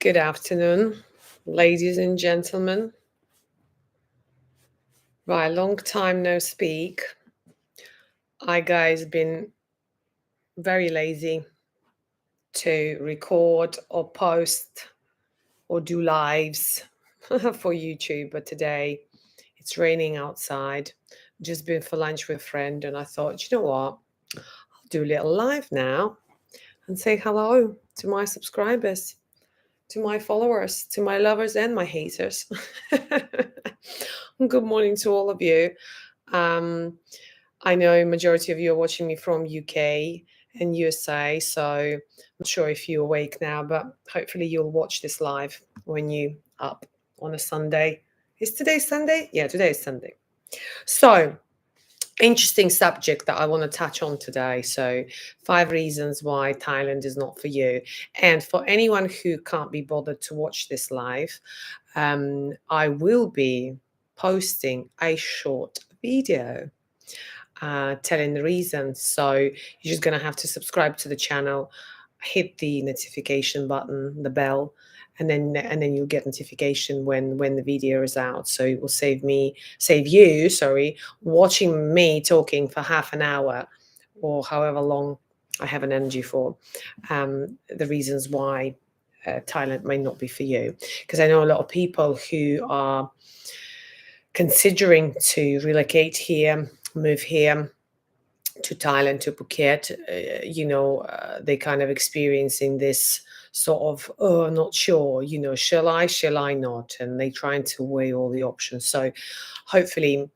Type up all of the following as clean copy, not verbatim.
Good afternoon, ladies and gentlemen. Right, long time no speak. I guys been very lazy to record or post or do lives for YouTube, but today it's raining outside. Just been for lunch with a friend, and I thought, you know what? I'll do a little live now and say hello to my subscribers, to my followers, to my lovers and my haters. Good morning to all of you. Um, I know majority of you are watching me from UK and USA, so I'm not sure if you're awake now, but hopefully you'll watch this live when you up on a Sunday. Is today Sunday? Yeah, today is Sunday. So, interesting subject that I want to touch on today. So, 5 reasons why Thailand is not for you. And for anyone who can't be bothered to watch this live, I will be posting a short video telling the reasons. So you're just going to have to subscribe to the channel, hit the notification button, the bell, and then you'll get notification when the video is out. So it will save you, watching me talking for half an hour or however long I have an energy for. The reasons why Thailand may not be for you, because I know a lot of people who are considering to relocate here, move here to Thailand, to Phuket. They kind of experiencing this sort of, oh, not sure, shall I not? And they trying to weigh all the options. So hopefully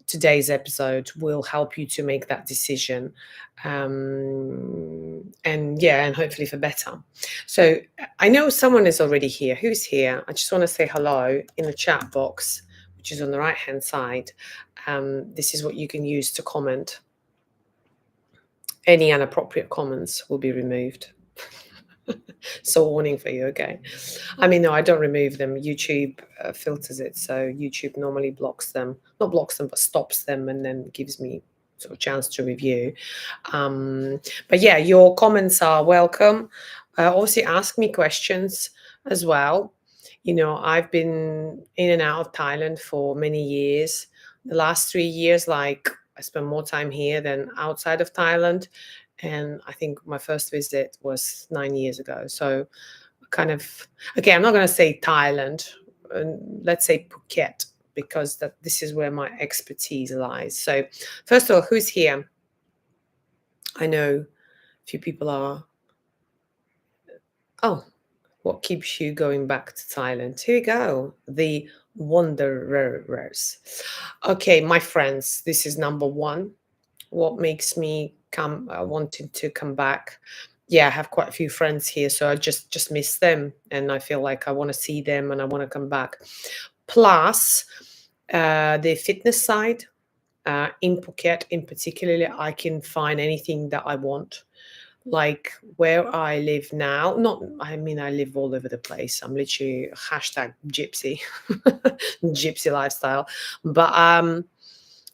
today's episode will help you to make that decision, and hopefully for better. So I know someone is already here. Who's here? I just want to say hello in the chat box, which is on the right hand side. This is what you can use to comment. Any inappropriate comments will be removed. So warning for you, okay? I mean, no, I don't remove them. YouTube filters it. So YouTube normally not blocks them, but stops them and then gives me sort of chance to review. But yeah, your comments are welcome. Obviously, ask me questions as well. I've been in and out of Thailand for many years. The last 3 years, I spent more time here than outside of Thailand. And I think my first visit was 9 years ago. So okay, I'm not going to say Thailand, let's say Phuket, because this is where my expertise lies. So first of all, who's here? I know a few people are. Oh, what keeps you going back to Thailand? Here we go. The wanderers. Okay, my friends, this is number one. What makes me wanting to come back? Yeah, I have quite a few friends here, so I just miss them, and I feel like I want to see them and I want to come back. Plus, the fitness side in Phuket, in particularly, I can find anything that I want. Like where I live now, I live all over the place. I'm literally #gypsy, gypsy lifestyle. But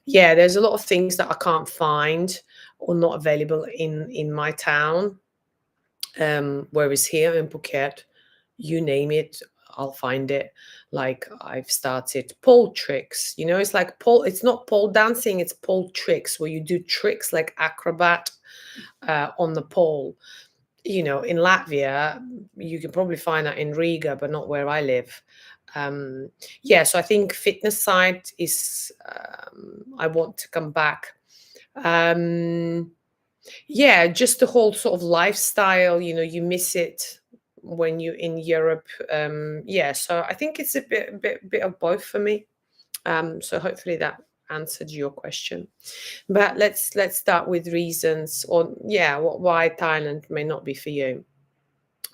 yeah, there's a lot of things that I can't find or not available in my town. Whereas here in Phuket, you name it, I'll find it. Like I've started pole tricks. It's like pole. It's not pole dancing. It's pole tricks where you do tricks like acrobat on the pole. In Latvia, you can probably find that in Riga, but not where I live. So I think fitness side is, I want to come back. Just the whole sort of lifestyle, you miss it when you're in Europe. So I think it's a bit of both for me. So hopefully that answered your question. But let's start with reasons, or why Thailand may not be for you.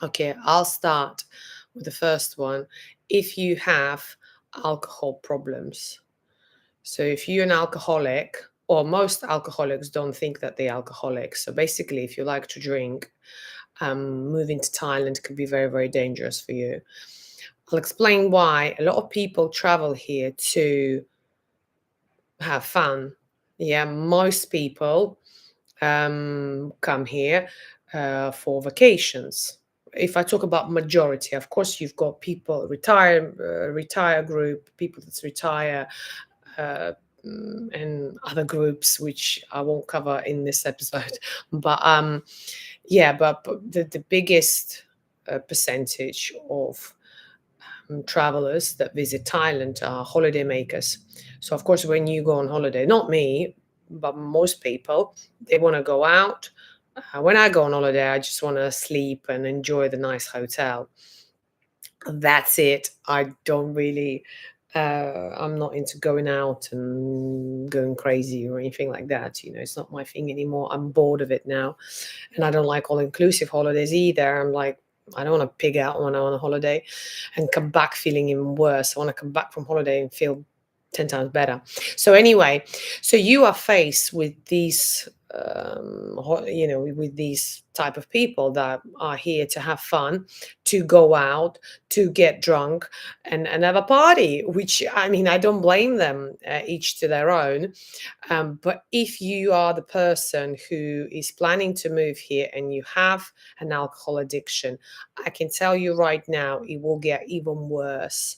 Okay, I'll start with the first one. If you have alcohol problems. So if you're an alcoholic, or most alcoholics don't think that they're alcoholics. So basically, if you like to drink, moving to Thailand could be very, very dangerous for you. I'll explain why. A lot of people travel here to have fun. Yeah, most people come here for vacations. if I talk about majority, of course, you've got people retire group, people that retire, uh, and other groups which I won't cover in this episode. But yeah, but the biggest percentage of travelers that visit Thailand are holiday makers. So of course, when you go on holiday, not me, but most people, they want to go out. When I go on holiday, I just want to sleep and enjoy the nice hotel. That's it. I don't really, I'm not into going out and going crazy or anything like that. It's not my thing anymore. I'm bored of it now. And I don't like all inclusive holidays either. I'm like, I don't want to pig out when I'm on a holiday and come back feeling even worse. I want to come back from holiday and feel 10 times better. So anyway, so you are faced with these with these type of people that are here to have fun, to go out, to get drunk, and have a party, which, I mean, I don't blame them, each to their own. But if you are the person who is planning to move here and you have an alcohol addiction, I can tell you right now, it will get even worse,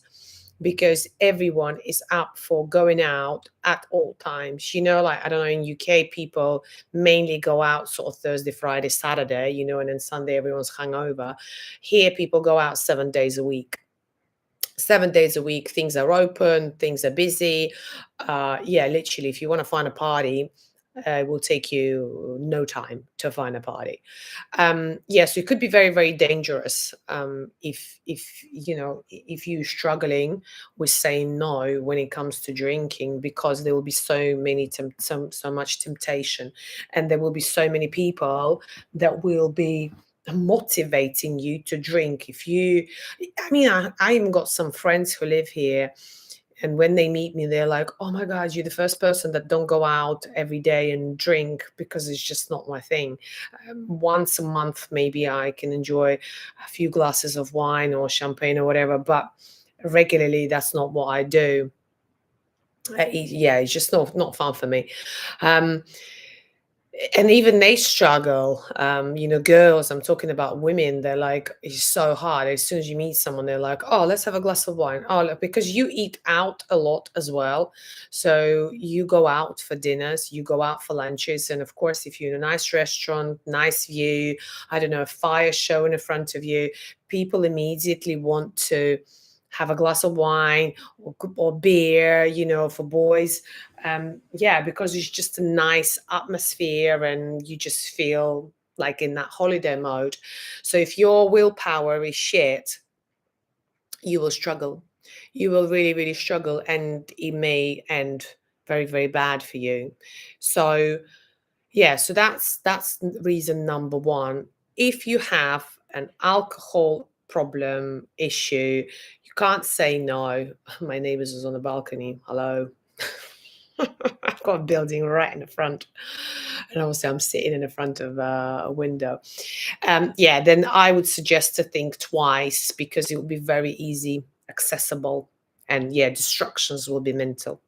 because everyone is up for going out at all times. Like, I don't know, in UK, people mainly go out sort of Thursday, Friday, Saturday, and then Sunday everyone's hungover. Here, people go out 7 days a week. 7 days a week, things are open, things are busy. Yeah, literally, if you want to find a party, it will take you no time to find a party. Yeah, so it could be very, very dangerous, if you're struggling with saying no when it comes to drinking, because there will be so much temptation, and there will be so many people that will be motivating you to drink. I mean, I even got some friends who live here, and when they meet me, they're like, "Oh my God, you're the first person that don't go out every day and drink, because it's just not my thing. Once a month, maybe I can enjoy a few glasses of wine or champagne or whatever, but regularly, that's not what I do." Yeah, it's just not fun for me. Um, and even they struggle. Girls, I'm talking about women, they're like, it's so hard. As soon as you meet someone, they're like, "Oh, let's have a glass of wine." Oh, look, because you eat out a lot as well, so you go out for dinners, you go out for lunches, and of course, if you're in a nice restaurant, nice view, I don't know, a fire show in front of you, people immediately want to have a glass of wine, or beer, for boys. Yeah, because it's just a nice atmosphere and you just feel like in that holiday mode. So if your willpower is shit, you will struggle. You will really, really struggle, and it may end very, very bad for you. So yeah, so that's reason number one. If you have an alcohol problem issue, you can't say no. My neighbors is on the balcony. Hello. I've got a building right in the front, and obviously I'm sitting in the front of a window. Yeah, then I would suggest to think twice, because it will be very easy accessible, and yeah, distractions will be mental.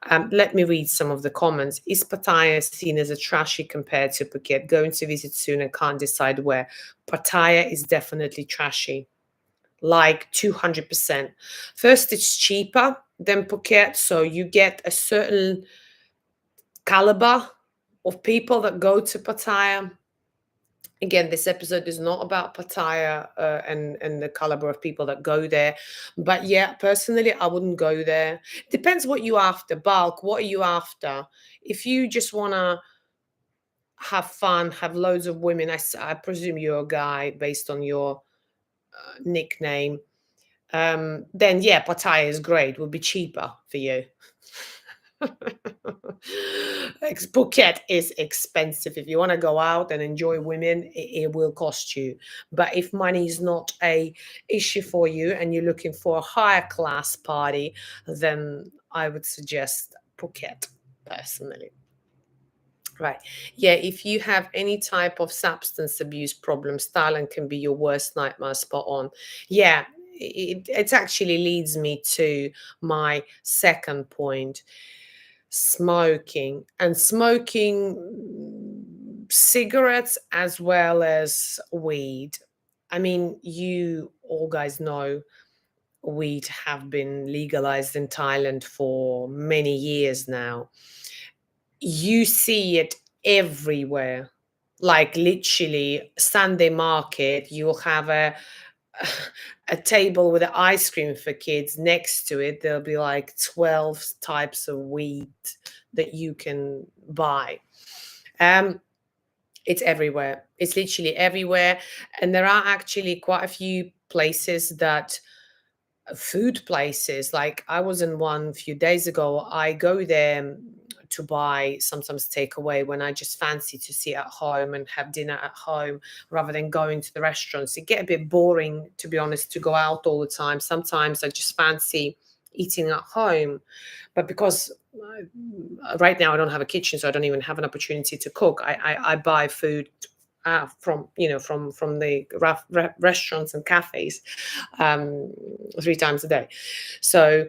Let me read some of the comments. Is Pattaya seen as a trashy compared to Phuket? Going to visit soon and can't decide where. Pattaya is definitely trashy, like 200%. First, it's cheaper than Phuket, so you get a certain caliber of people that go to Pattaya. Again, this episode is not about Pattaya, and the caliber of people that go there. But yeah, personally, I wouldn't go there. Depends what you after. Bulk, what are you after? If you just want to have fun, have loads of women, I presume you're a guy based on your nickname, then yeah, Pattaya is great. Will be cheaper for you. Phuket is expensive. If you want to go out and enjoy women, it will cost you. But if money is not a issue for you and you're looking for a higher class party, then I would suggest Phuket personally. Right. Yeah, if you have any type of substance abuse problems, Thailand can be your worst nightmare. Spot on. Yeah, it actually leads me to my second point: smoking. And smoking cigarettes as well as weed. I mean, you all guys know weed have been legalized in Thailand for many years now. You see it everywhere. Like literally, Sunday market, you'll have a table with an ice cream for kids. Next to it, there'll be like 12 types of weed that you can buy. Um, it's everywhere. It's literally everywhere. And there are actually quite a few places that food places. Like I was in one a few days ago. I go there to buy sometimes takeaway when I just fancy to sit at home and have dinner at home rather than going to the restaurants. It get a bit boring, to be honest, to go out all the time. Sometimes I just fancy eating at home, but because right now I don't have a kitchen, so I don't even have an opportunity to cook. I buy food from from the restaurants and cafes 3 times a day. So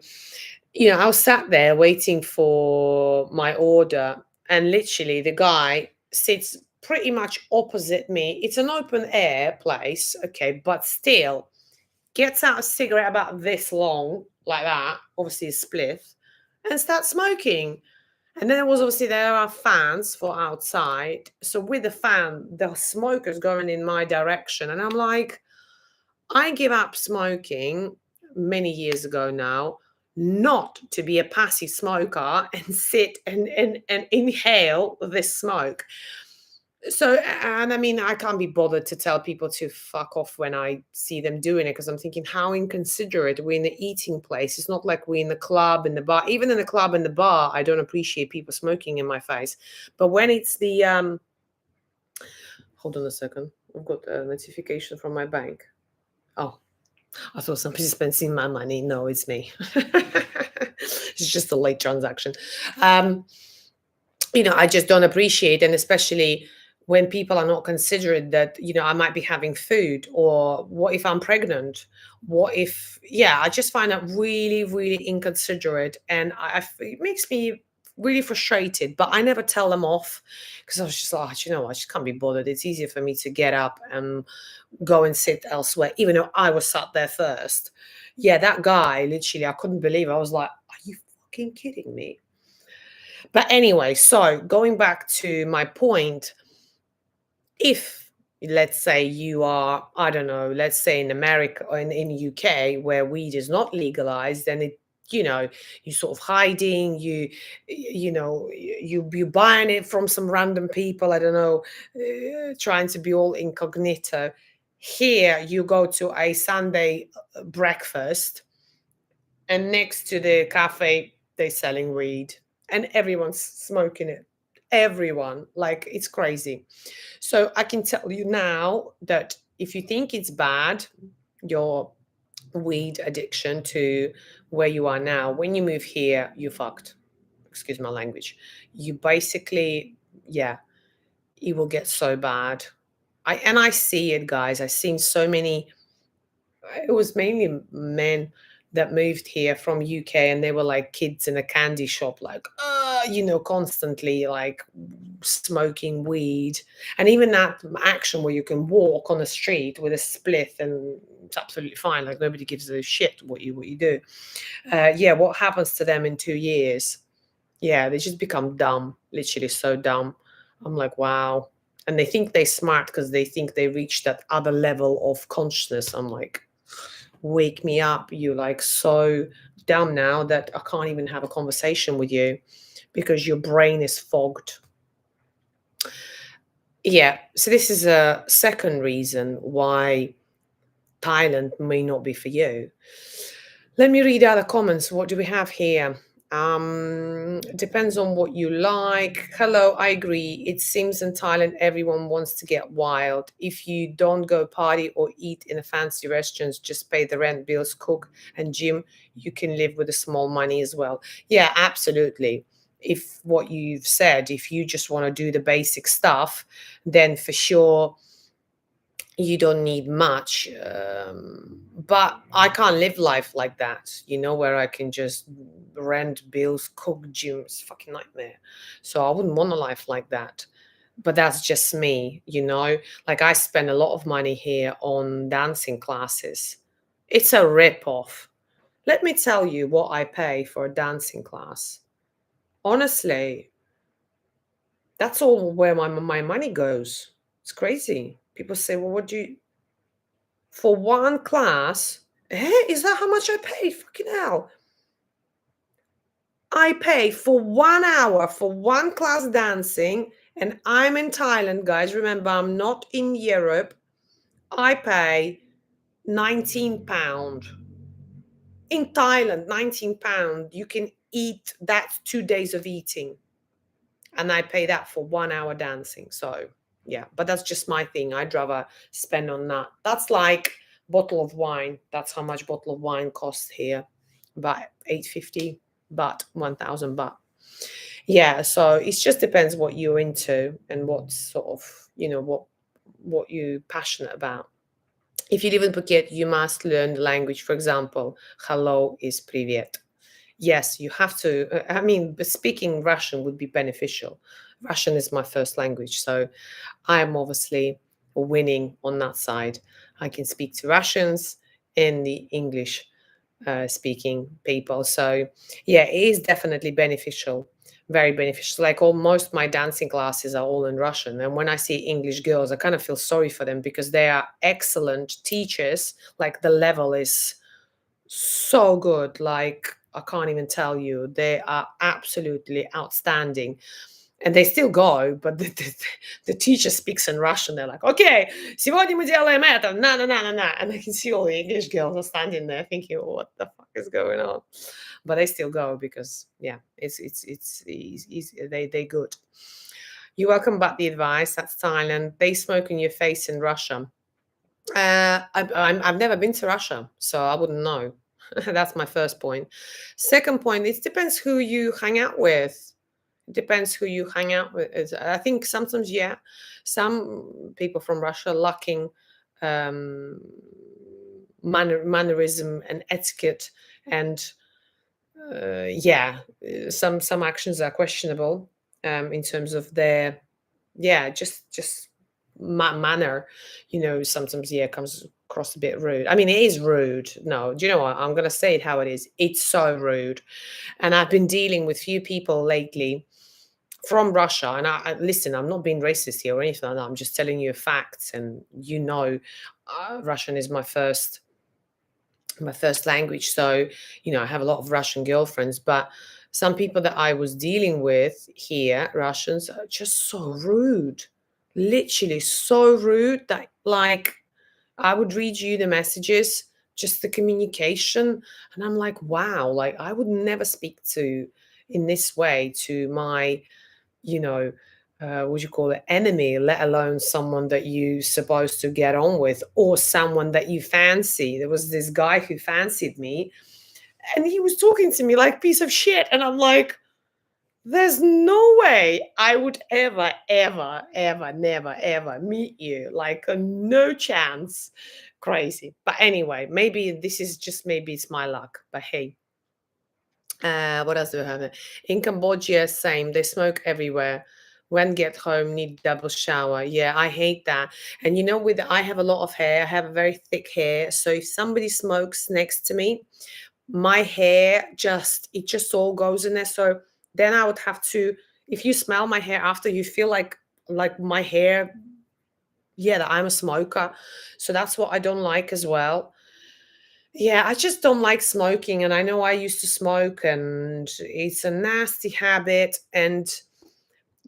I was sat there waiting for my order, and literally the guy sits pretty much opposite me. It's an open air place, okay, but still gets out a cigarette about this long, like that, obviously a spliff, and starts smoking. And then there are fans for outside. So with the fan, the smoke is going in my direction. And I'm like, I give up smoking many years ago now, not to be a passive smoker and sit and inhale this smoke. So, and I mean, I can't be bothered to tell people to fuck off when I see them doing it, because I'm thinking, how inconsiderate. We're in the eating place. It's not like we're in the club and the bar. Even in the club and the bar, I don't appreciate people smoking in my face. But when it's the hold on a second, I've got a notification from my bank. Oh, I thought somebody's spending my money. No, it's me. It's just a late transaction. Um, I just don't appreciate, and especially when people are not considerate that, I might be having food, or what if I'm pregnant? What if, yeah, I just find that really, really inconsiderate. And it makes me really frustrated, but I never tell them off, because I was just like, I just can't be bothered. It's easier for me to get up and go and sit elsewhere, even though I was sat there first. Yeah, that guy, literally, I couldn't believe it. I was like, are you fucking kidding me? But anyway, so going back to my point, if let's say you are, I don't know, let's say in America or in UK where weed is not legalized, then you sort of hiding, you buying it from some random people, I don't know, trying to be all incognito. Here you go to a Sunday breakfast, and next to the cafe they're selling weed, and everyone's smoking it. Everyone, like, it's crazy. So I can tell you now that if you think it's bad, your weed addiction, to where you are now, when you move here, you fucked. Excuse my language. You basically, yeah, it will get so bad. I see it, guys. I've seen so many. It was mainly men that moved here from UK, and they were like kids in a candy shop, like constantly like smoking weed. And even that action where you can walk on the street with a spliff and it's absolutely fine, like nobody gives a shit what you do. Yeah, what happens to them in 2 years? Yeah, they just become dumb, literally so dumb. I'm like, wow. And they think they're smart because they think they reached that other level of consciousness. I'm like, wake me up. You're like so dumb now that I can't even have a conversation with you because your brain is fogged. Yeah, so this is a second reason why Thailand may not be for you. Let me read out the comments. What do we have here? Depends on what you like. Hello, I agree. It seems in Thailand everyone wants to get wild. If you don't go party or eat in a fancy restaurants, just pay the rent, bills, cook, and gym, you can live with the small money as well. Yeah, absolutely. If what you've said, if you just want to do the basic stuff, then for sure you don't need much. But I can't live life like that, where I can just rent, bills, cook, gym. It's a fucking nightmare. So I wouldn't want a life like that. but that's just me, you know. Like, I spend a lot of money here on dancing classes. It's a rip-off. Let me tell you what I pay for a dancing class. Honestly, that's all where my money goes. It's crazy. People say, well, what do you, for one class? Is that how much I pay? Fucking hell. I pay for 1 hour for one class dancing, and I'm in Thailand, guys. Remember, I'm not in Europe. I pay £19. In Thailand, £19. You can eat, that's 2 days of eating. And I pay that for 1 hour dancing. So yeah, but that's just my thing. I'd rather spend on that. That's like bottle of wine. That's how much bottle of wine costs here. About 850 baht, 1,000 baht. Yeah, so it just depends what you're into and what sort of, what you're passionate about. If you live in Phuket, you must learn the language. For example, hello is привет. Yes, you have to. I mean, speaking Russian would be beneficial. Russian is my first language, so I am obviously winning on that side. I can speak to Russians and the English speaking people. So, yeah, it is definitely beneficial, very beneficial. Like, almost my dancing classes are all in Russian. And when I see English girls, I kind of feel sorry for them because they are excellent teachers. Like, the level is so good. Like, I can't even tell you. They are absolutely outstanding. And they still go, but the teacher speaks in Russian. They're like, okay, сегодня мы делаем это, na. And I can see all the English girls are standing there thinking, what the fuck is going on? But they still go because, yeah, it's easy. They good. You're welcome about the advice. That's Thailand. They smoke in your face in Russia. I've never been to Russia, so I wouldn't know. That's my first point. Second point, it depends who you hang out with. It depends who you hang out with. I think sometimes, yeah, some people from Russia lacking um, mannerism and etiquette, and yeah, some actions are questionable in terms of their, yeah, just manner. Sometimes, yeah, comes across a bit rude. I mean, it is rude. No, do you know what? I'm gonna say it how it is. It's so rude, and I've been dealing with few people lately from Russia, and listen, I'm not being racist here or anything like that. I'm just telling you facts, and Russian is my first language, so I have a lot of Russian girlfriends, but some people that I was dealing with here, Russians, are just so rude, literally so rude that, like, I would read you the messages, just the communication, and I'm like, wow, like, I would never speak to in this way to my, you know, what do you call it, enemy, let alone someone that you supposed to get on with or someone that you fancy. There was this guy who fancied me, and he was talking to me like piece of shit, and I'm like, there's no way I would ever, ever, ever, never, ever meet you. Like, no chance. Crazy. But anyway, maybe it's my luck. But hey, what else do we have? In Cambodia, same. They smoke everywhere. When get home, need double shower. Yeah, I hate that. And with I have a lot of hair. I have a very thick hair. So if somebody smokes next to me, my hair just all goes in there. So then I would have to. If you smell my hair after, you feel like my hair. Yeah, that I'm a smoker. So that's what I don't like as well. Yeah, I just don't like smoking, and I know I used to smoke, and it's a nasty habit. And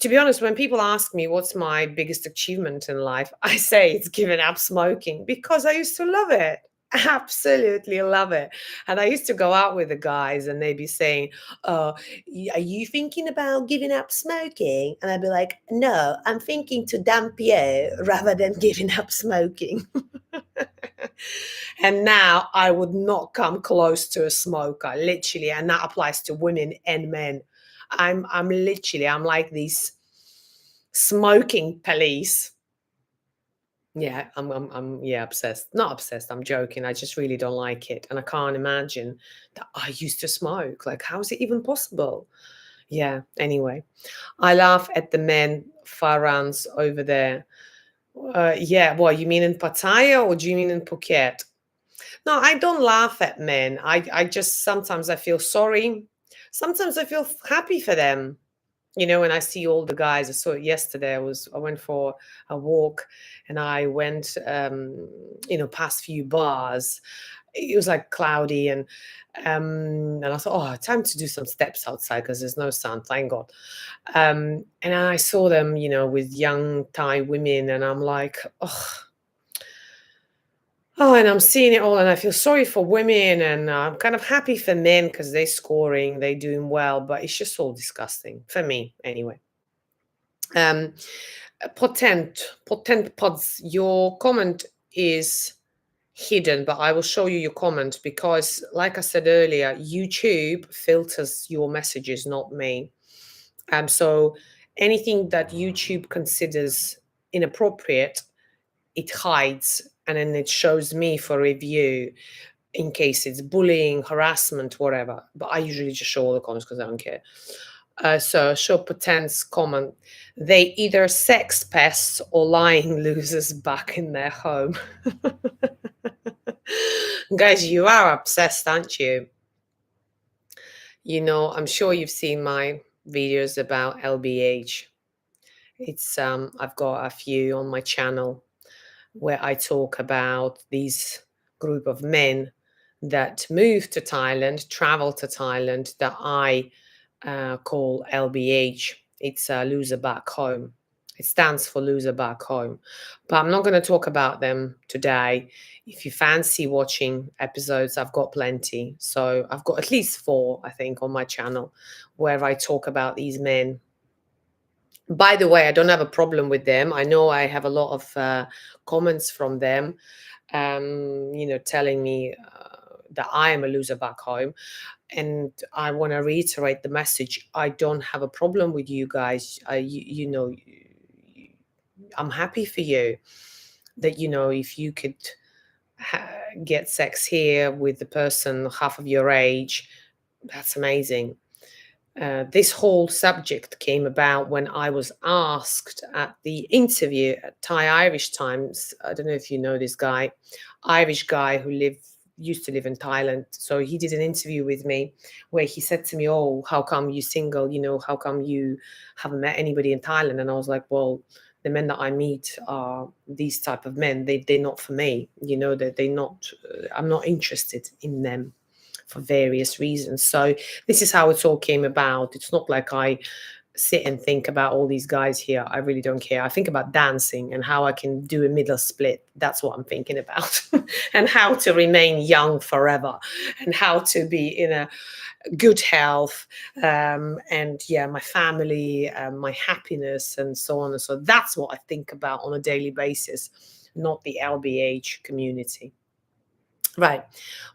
to be honest, when people ask me what's my biggest achievement in life, I say it's giving up smoking because I used to love it. Absolutely love it. And I used to go out with the guys, and they'd be saying, "Oh, are you thinking about giving up smoking?" And I'd be like, "No, I'm thinking to dump you rather than giving up smoking." And now I would not come close to a smoker, literally, and that applies to women and men. I'm like these smoking police. Yeah, I'm yeah, obsessed. Not obsessed, I'm joking. I just really don't like it. And I can't imagine that I used to smoke. Like, how is it even possible? Yeah, anyway. I laugh at the men Farans over there. Yeah, what, you mean in Pattaya or do you mean in Phuket? No, I don't laugh at men. I just sometimes I feel sorry. Sometimes I feel happy for them. When I see all the guys, I saw it yesterday. I went for a walk and I went past few bars. It was like cloudy and I thought, oh, time to do some steps outside because there's no sun, thank God. And I saw them, with young Thai women, and I'm like, oh, and I'm seeing it all, and I feel sorry for women, and I'm kind of happy for men because they're scoring, they're doing well, but it's just all disgusting for me, anyway. Um, potent pods. Your comment is hidden, but I will show you your comment because, like I said earlier, YouTube filters your messages, not me. So anything that YouTube considers inappropriate, it hides and then it shows me for review in case it's bullying, harassment, whatever. But I usually just show all the comments because I don't care. So show Poten's comment. They either sex pests or lying losers back in their home. Guys, you are obsessed, aren't you? I'm sure you've seen my videos about LBH. It's I've got a few on my channel where I talk about these group of men that move to Thailand, travel to Thailand, that I call LBH. It's loser back home. It stands for loser back home. But I'm not going to talk about them today. If you fancy watching episodes, I've got plenty. So I've got at least 4, I think, on my channel where I talk about these men. By the way, I don't have a problem with them. I know I have a lot of comments from them, telling me that I am a loser back home. And I want to reiterate the message. I don't have a problem with you guys. I'm happy for you that, if you could get sex here with the person half of your age, that's amazing. This whole subject came about when I was asked at the interview at Thai Irish Times. I don't know if you know this guy, Irish guy who used to live in Thailand. So he did an interview with me where he said to me, "Oh, how come you single? How come you haven't met anybody in Thailand?" And I was like, "Well, the men that I meet are these type of men. They're not for me. That they're not. I'm not interested in them." For various reasons. So this is how it all came about. It's not like I sit and think about all these guys here. I really don't care. I think about dancing and how I can do a middle split. That's what I'm thinking about. And how to remain young forever and how to be in a good health, and my family, my happiness, and so on. And so that's what I think about on a daily basis, not the LBH community. Right.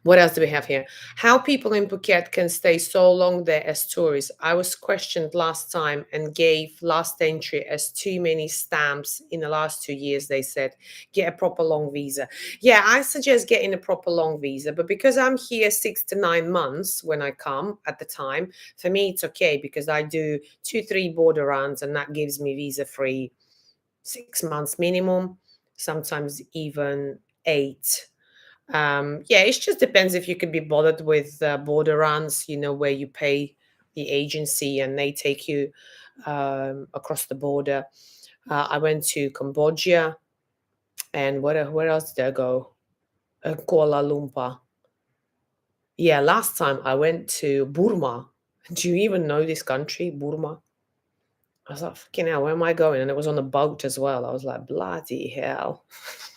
What else do we have here? How people in Phuket can stay so long there as tourists. I was questioned last time and gave last entry as too many stamps in the last 2 years. They said, get a proper long visa. Yeah, I suggest getting a proper long visa. But because I'm here 6 to 9 months when I come at the time, for me, it's okay because I do 2-3 border runs and that gives me visa free 6 months minimum, sometimes even 8. Yeah, it just depends if you can be bothered with border runs, where you pay the agency and they take you across the border. I went to Cambodia, and where else did I go? Kuala Lumpur. Yeah, last time I went to Burma. Do you even know this country, Burma? I was like, fucking hell, where am I going? And it was on a boat as well. I was like, bloody hell.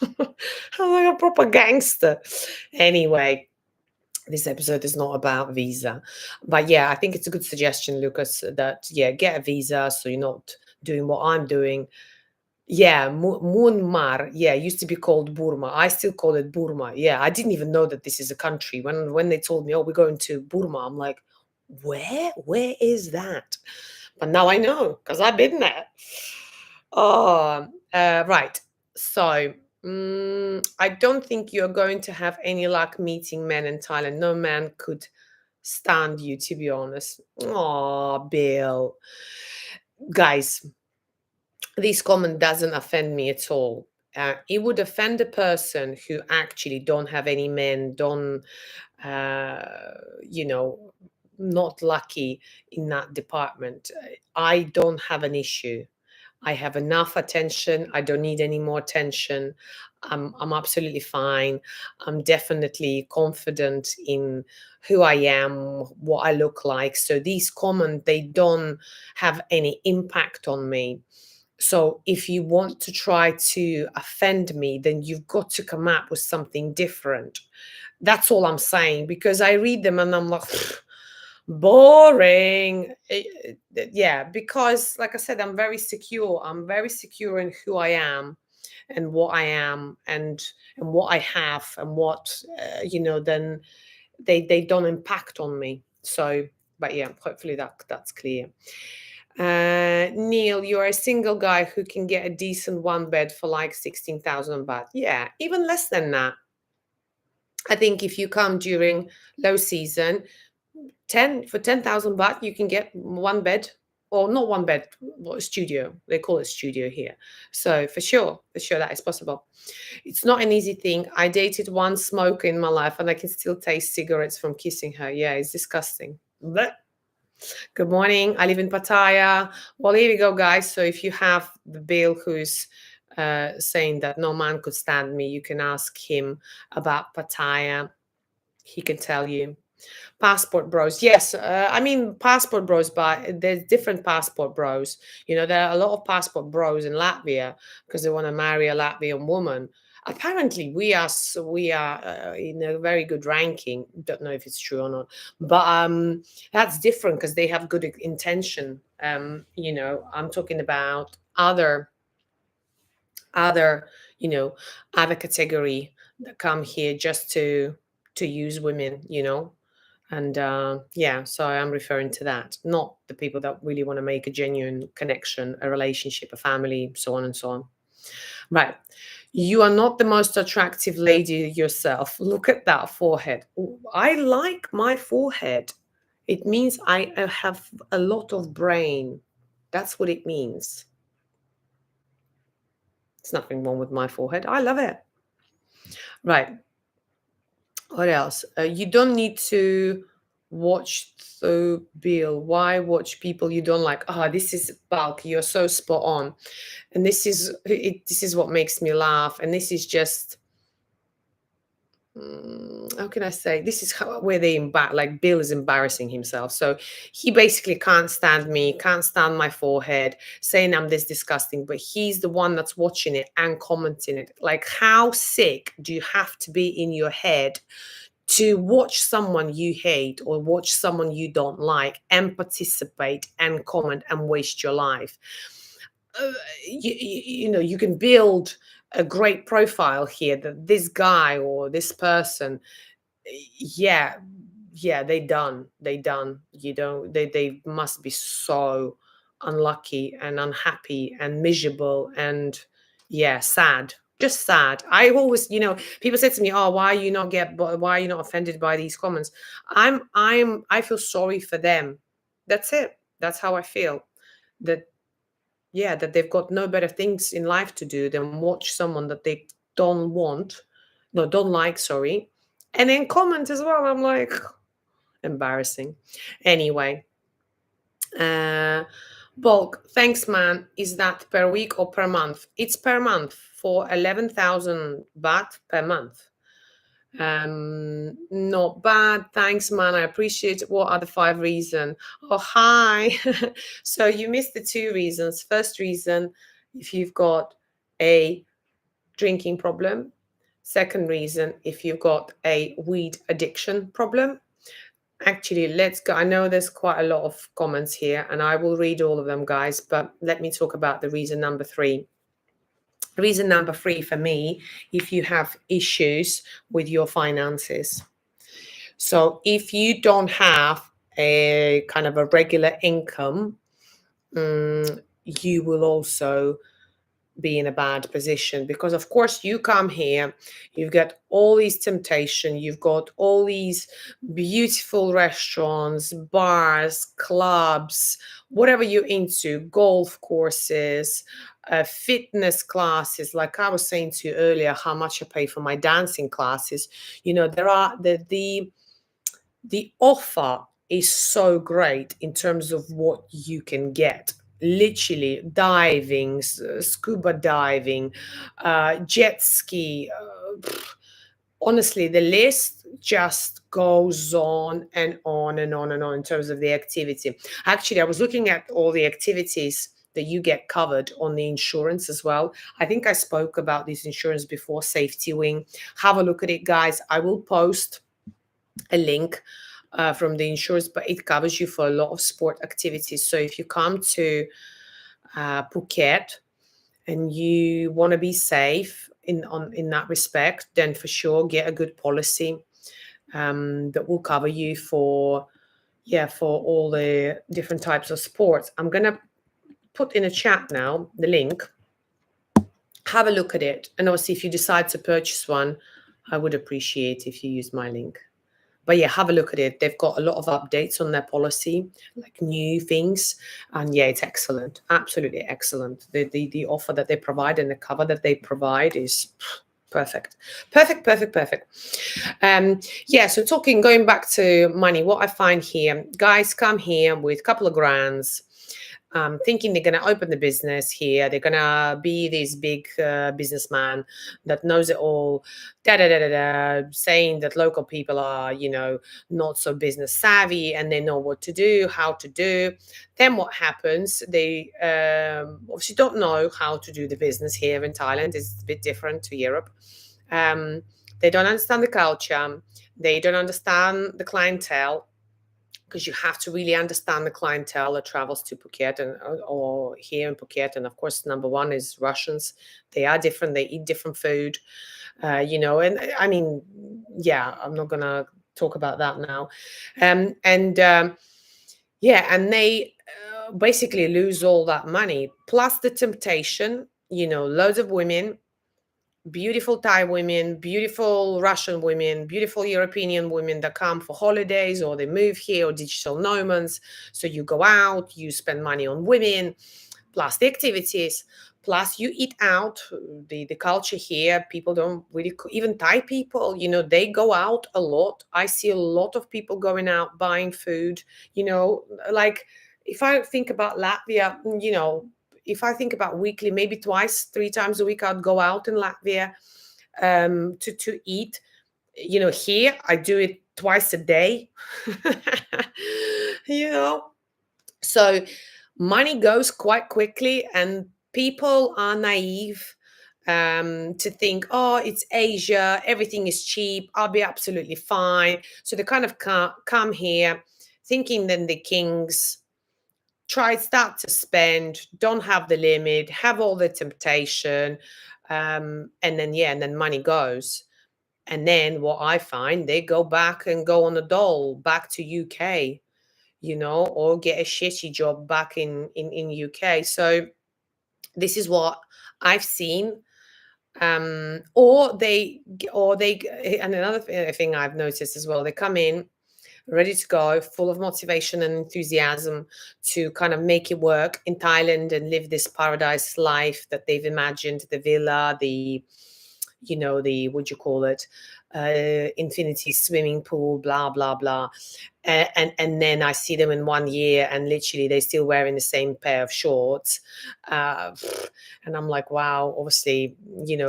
I'm like a proper gangster. Anyway, this episode is not about visa. But yeah, I think it's a good suggestion, Lucas, that, get a visa so you're not doing what I'm doing. Yeah, Myanmar. Yeah, it used to be called Burma. I still call it Burma. Yeah, I didn't even know that this is a country. When they told me, oh, we're going to Burma, I'm like, where? Where is that? But now I know because I've been there. Oh, right. So I don't think you're going to have any luck meeting men in Thailand. No man could stand you, to be honest. Oh, Bill. Guys, this comment doesn't offend me at all. It would offend a person who actually don't have any men, don't, uh, you know, not lucky in that department. I don't have an issue. I have enough attention. I don't need any more attention. I'm absolutely fine. I'm definitely confident in who I am, what I look like. So these comments, they don't have any impact on me. So if you want to try to offend me, then you've got to come up with something different. That's all I'm saying, because I read them and I'm like, boring. Yeah, because like I said, I'm very secure. I'm very secure in who I am and what I am, and what I have, and what, then they don't impact on me. So, but yeah, hopefully that's clear. Neil, you're a single guy who can get a decent one bed for like 16,000 baht. Yeah, even less than that. I think if you come during low season, 10,000 baht, you can get one bed, or not one bed, what, a studio. They call it studio here. So for sure, that is possible. It's not an easy thing. I dated one smoker in my life, and I can still taste cigarettes from kissing her. Yeah, it's disgusting. Blech. Good morning. I live in Pattaya. Well, here we go, guys. So if you have the Bill who's saying that no man could stand me, you can ask him about Pattaya. He can tell you. Passport bros. Yes, I mean passport bros, but there's different passport bros. There are a lot of passport bros in Latvia because they want to marry a Latvian woman. Apparently, we are in a very good ranking. Don't know if it's true or not, but that's different because they have good intention. I'm talking about other you know other category that come here just to use women. And yeah, so I am referring to that, not the people that really want to make a genuine connection, a relationship, a family, so on and so on. Right. You are not the most attractive lady yourself. Look at that forehead. I like my forehead. It means I have a lot of brain. That's what it means. There's nothing wrong with my forehead. I love it. Right. What else? You don't need to watch the Bill. Why watch people you don't like? This is bulk. You're so spot on, and this is it. This is what makes me laugh, and this is just. How can I say? This is where like Bill is embarrassing himself. So he basically can't stand me, can't stand my forehead, saying I'm this disgusting, but he's the one that's watching it and commenting it. Like, how sick do you have to be in your head to watch someone you hate or watch someone you don't like and participate and comment and waste your life? You can build a great profile here that this guy or this person, yeah, they done. They must be so unlucky and unhappy and miserable and, yeah, sad, just sad. I always, people say to me, oh, why are you not offended by these comments? I feel sorry for them. That's it. That's how I feel. That, yeah, that they've got no better things in life to do than watch someone that they don't want, no, don't like, sorry, and then comment as well. I'm like, embarrassing. Anyway, uh, bulk. Thanks, man. Is that per week or per month? It's per month for 11,000 baht per month. Not bad. Thanks, man. I appreciate it. What are the 5 reasons? Oh, hi. So you missed the 2 reasons. First reason, if you've got a drinking problem. Second reason, if you've got a weed addiction problem. Actually, let's go. I know there's quite a lot of comments here, and I will read all of them, guys, but let me talk about the reason number 3. Reason number 3 for me, if you have issues with your finances. So if you don't have a kind of a regular income, you will also be in a bad position, because of course you come here, you've got all these temptation, you've got all these beautiful restaurants, bars, clubs, whatever you're into, golf courses, fitness classes. Like I was saying to you earlier, how much I pay for my dancing classes. There are the offer is so great in terms of what you can get. Literally diving, scuba diving, jet ski. Honestly, the list just goes on and on and on and on in terms of the activity. Actually, I was looking at all the activities that you get covered on the insurance as well. I think I spoke about this insurance before, Safety Wing. Have a look at it, guys. I will post a link from the insurance, but it covers you for a lot of sport activities. So if you come to Phuket and you want to be safe in that respect, then for sure get a good policy that will cover you for all the different types of sports. I'm gonna put in a chat now the link. Have a look at it, and obviously if you decide to purchase one, I would appreciate if you use my link. But yeah, have a look at it. They've got a lot of updates on their policy, like new things. And yeah, it's excellent. Absolutely excellent. The offer that they provide and the cover that they provide is perfect. Perfect, perfect, perfect. So going back to money, what I find here, guys come here with a couple of grands, thinking they're going to open the business here. They're going to be this big businessman that knows it all, saying that local people are, not so business savvy and they know what to do, how to do. Then what happens? They obviously don't know how to do the business here in Thailand. It's a bit different to Europe. They don't understand the culture. They don't understand the clientele, because you have to really understand the clientele that travels to Phuket or here in Phuket. And of course, number one is Russians. They are different. They eat different food, and I mean, yeah, I'm not going to talk about that now. And they basically lose all that money, plus the temptation, loads of women, beautiful Thai women, beautiful Russian women, beautiful European women that come for holidays or they move here, or digital nomads. So you go out, you spend money on women, plus the activities, plus you eat out. The culture here, people don't really, even Thai people, they go out a lot. I see a lot of people going out buying food, like if I think about Latvia, if I think about weekly, maybe twice, 3 times a week, I'd go out in Latvia to eat. Here I do it twice a day. So money goes quite quickly, and people are naive to think, oh, it's Asia, everything is cheap, I'll be absolutely fine. So they kind of come here thinking then the kings, start to spend, don't have the limit, have all the temptation, and then money goes. And then what I find, they go back and go on a dole back to UK, or get a shitty job back in UK. So this is what I've seen. And another thing I've noticed as well, they come in ready to go, full of motivation and enthusiasm to kind of make it work in Thailand and live this paradise life that they've imagined, the villa, the what do you call it, infinity swimming pool, blah blah blah. And then I see them in 1 year and literally they're still wearing the same pair of shorts, and I'm like, wow. Obviously,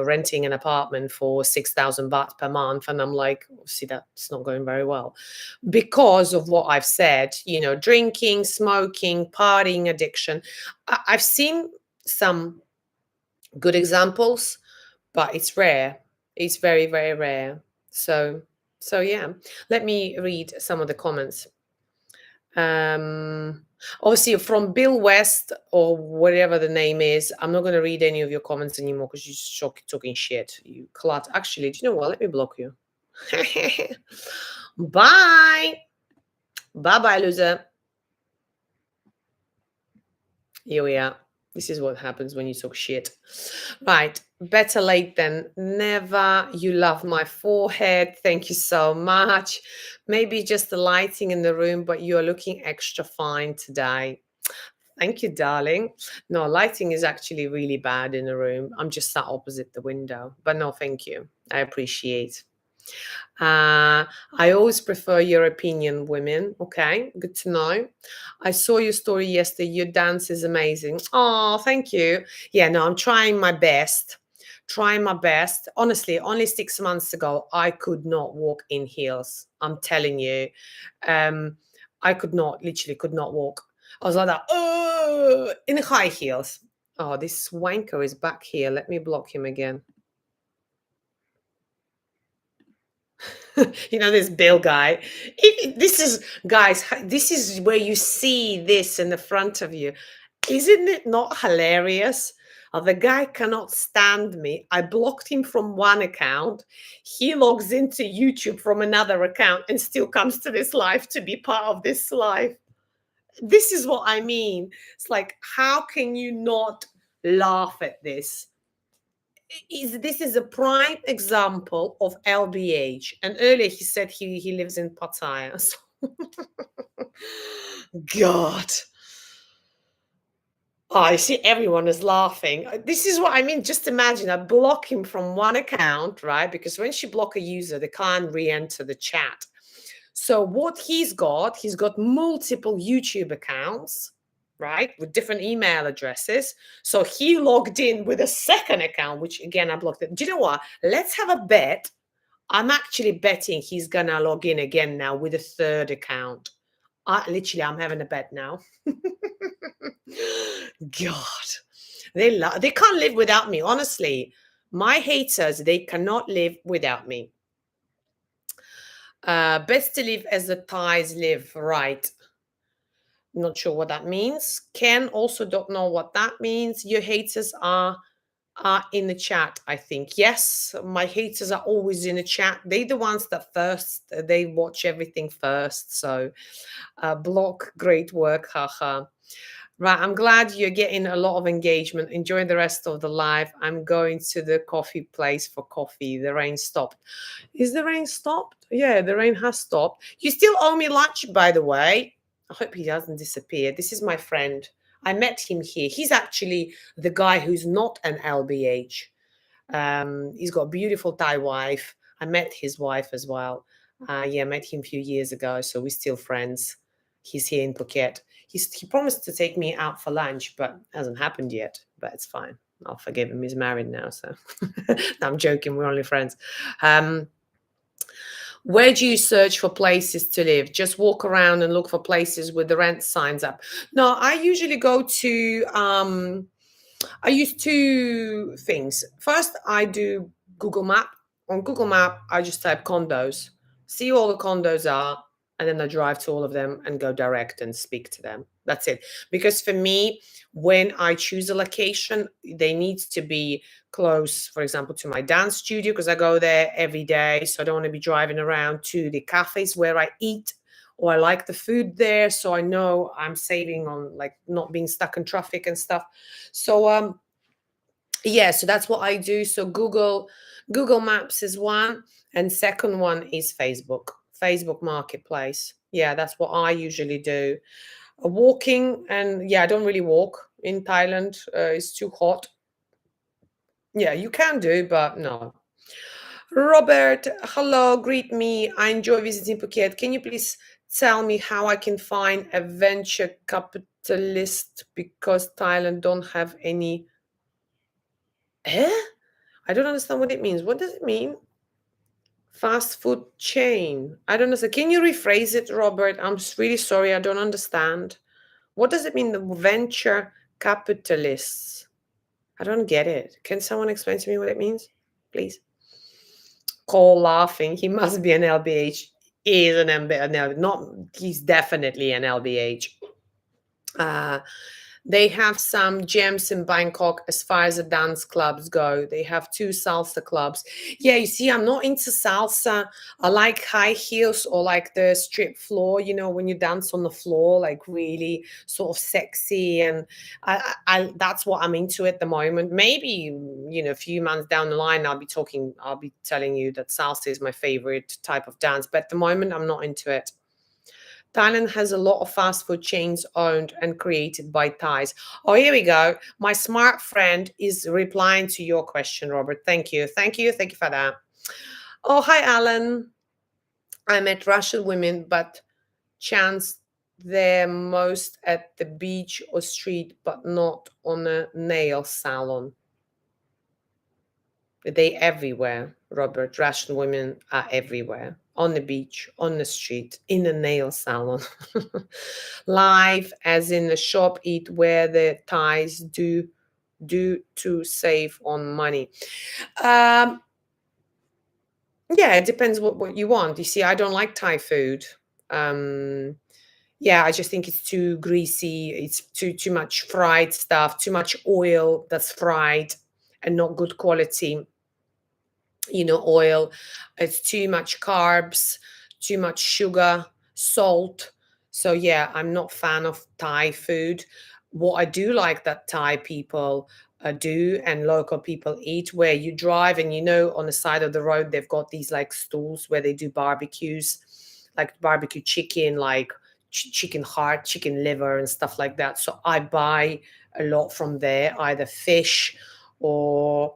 renting an apartment for 6,000 baht per month, and I'm like, obviously that's not going very well because of what I've said, drinking, smoking, partying, addiction. I've seen some good examples, but it's rare. It's very, very rare. So yeah, let me read some of the comments. Obviously from Bill West or whatever the name is, I'm not going to read any of your comments anymore because you're just talking shit. You clut. Actually, do you know what? Let me block you. Bye. Bye, loser. Here we are. This is what happens when you talk shit. Right. Better late than never. You love my forehead. Thank you so much. Maybe just the lighting in the room, but you're looking extra fine today. Thank you, darling. No, lighting is actually really bad in the room. I'm just sat opposite the window. But no, thank you. I appreciate. I always prefer your opinion, women. Okay, good to know. I saw your story yesterday. Your dance is amazing. Oh, thank you. Yeah, no, I'm trying my best. Trying my best. Honestly, only 6 months ago, I could not walk in heels. I'm telling you. I could not, literally could not walk. I was like that, oh, in high heels. Oh, this wanker is back here. Let me block him again. This Bill guy. This is, guys, this is where you see this in the front of you. Isn't it not hilarious? The guy cannot stand me. I blocked him from one account. He logs into YouTube from another account and still comes to this live to be part of this live. This is what I mean. It's like, how can you not laugh at this? This is a prime example of LBH. And earlier he said he lives in Pattaya. So God. Oh, I see everyone is laughing. This is what I mean. Just imagine I block him from one account, right? Because when you block a user, they can't re-enter the chat. So what he's got multiple YouTube accounts, right, with different email addresses. So he logged in with a second account, which again I blocked it. Do you know what? Let's have a bet. I'm actually betting he's gonna log in again now with a third account. I'm having a bet now. God, they can't live without me. Honestly, my haters, they cannot live without me. Best to live as the Thais live, right? Not sure what that means. Ken also don't know what that means. Your haters are in the chat, I think. Yes, my haters are always in the chat. They're the ones that first, they watch everything first. So block, great work, haha. Right, I'm glad you're getting a lot of engagement. Enjoy the rest of the live. I'm going to the coffee place for coffee. The rain stopped. Is the rain stopped? Yeah, the rain has stopped. You still owe me lunch, by the way. I hope he doesn't disappear. This is my friend. I met him here. He's actually the guy who's not an LBH. He's got a beautiful Thai wife. I met his wife as well. Yeah, I met him a few years ago, so we're still friends. He's here in Phuket. He promised to take me out for lunch, but hasn't happened yet. But it's fine. I'll forgive him. He's married now, so no, I'm joking. We're only friends. Where do you search for places to live? Just walk around and look for places with the rent signs up. No, I usually go to I use two things. First, I do Google Map. On Google Map, I just type condos, see all the condos are, and then I drive to all of them and go direct and speak to them. That's it. Because for me, when I choose a location, they need to be close, for example, to my dance studio, because I go there every day. So I don't want to be driving around to the cafes where I eat, or I like the food there, so I know I'm saving on like not being stuck in traffic and stuff. So yeah, so that's what I do. So Google Maps is one, and second one is Facebook Marketplace. Yeah, that's what I usually do. Walking, and yeah, I don't really walk in Thailand. It's too hot. Yeah, you can do, but no. Robert, hello, greet me. I enjoy visiting Phuket. Can you please tell me how I can find a venture capitalist, because Thailand don't have any? Eh? I don't understand what it means. What does it mean? Fast food chain. I don't understand. Can you rephrase it, Robert? I'm really sorry. I don't understand. What does it mean, the venture capitalists? I don't get it. Can someone explain to me what it means, please? Cole laughing. He must be an LBH. He is an MB, not. He's definitely an LBH. They have some gems in Bangkok as far as the dance clubs go. They have 2 salsa clubs. Yeah, you see, I'm not into salsa. I like high heels or like the strip floor, when you dance on the floor, like really sort of sexy. And I that's what I'm into at the moment. Maybe, a few months down the line, I'll be telling you that salsa is my favorite type of dance. But at the moment, I'm not into it. Thailand has a lot of fast food chains owned and created by Thais. Oh, here we go. My smart friend is replying to your question, Robert. Thank you. Thank you. Thank you for that. Oh, hi, Alan. I met Russian women, but chance they're most at the beach or street, but not on a nail salon. They everywhere, Robert. Russian women are everywhere. On the beach, on the street, in a nail salon. Live as in the shop, eat where the Thais do to save on money. Um, yeah, it depends what you want. You see, I don't like Thai food. Um, yeah, I just think it's too greasy. It's too much fried stuff, too much oil that's fried and not good quality. Oil. It's too much carbs, too much sugar, salt. So yeah, I'm not fan of Thai food. What I do like that Thai people do and local people eat, where you drive and on the side of the road they've got these like stools where they do barbecues, like barbecue chicken, like chicken heart, chicken liver, and stuff like that. So I buy a lot from there, either fish or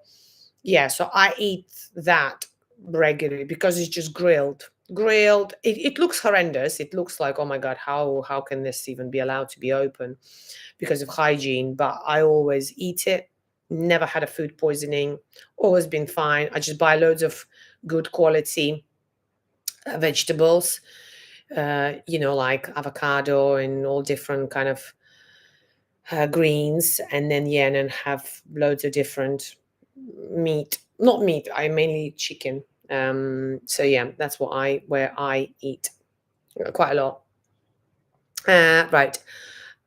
yeah, so I eat that regularly because it's just grilled. It looks horrendous. It looks like, oh my god, how can this even be allowed to be open because of hygiene? But I always eat it. Never had a food poisoning. Always been fine. I just buy loads of good quality vegetables, like avocado and all different kind of greens, and then have loads of different meat. Not meat, I mainly chicken. So yeah, that's where I eat quite a lot. Right.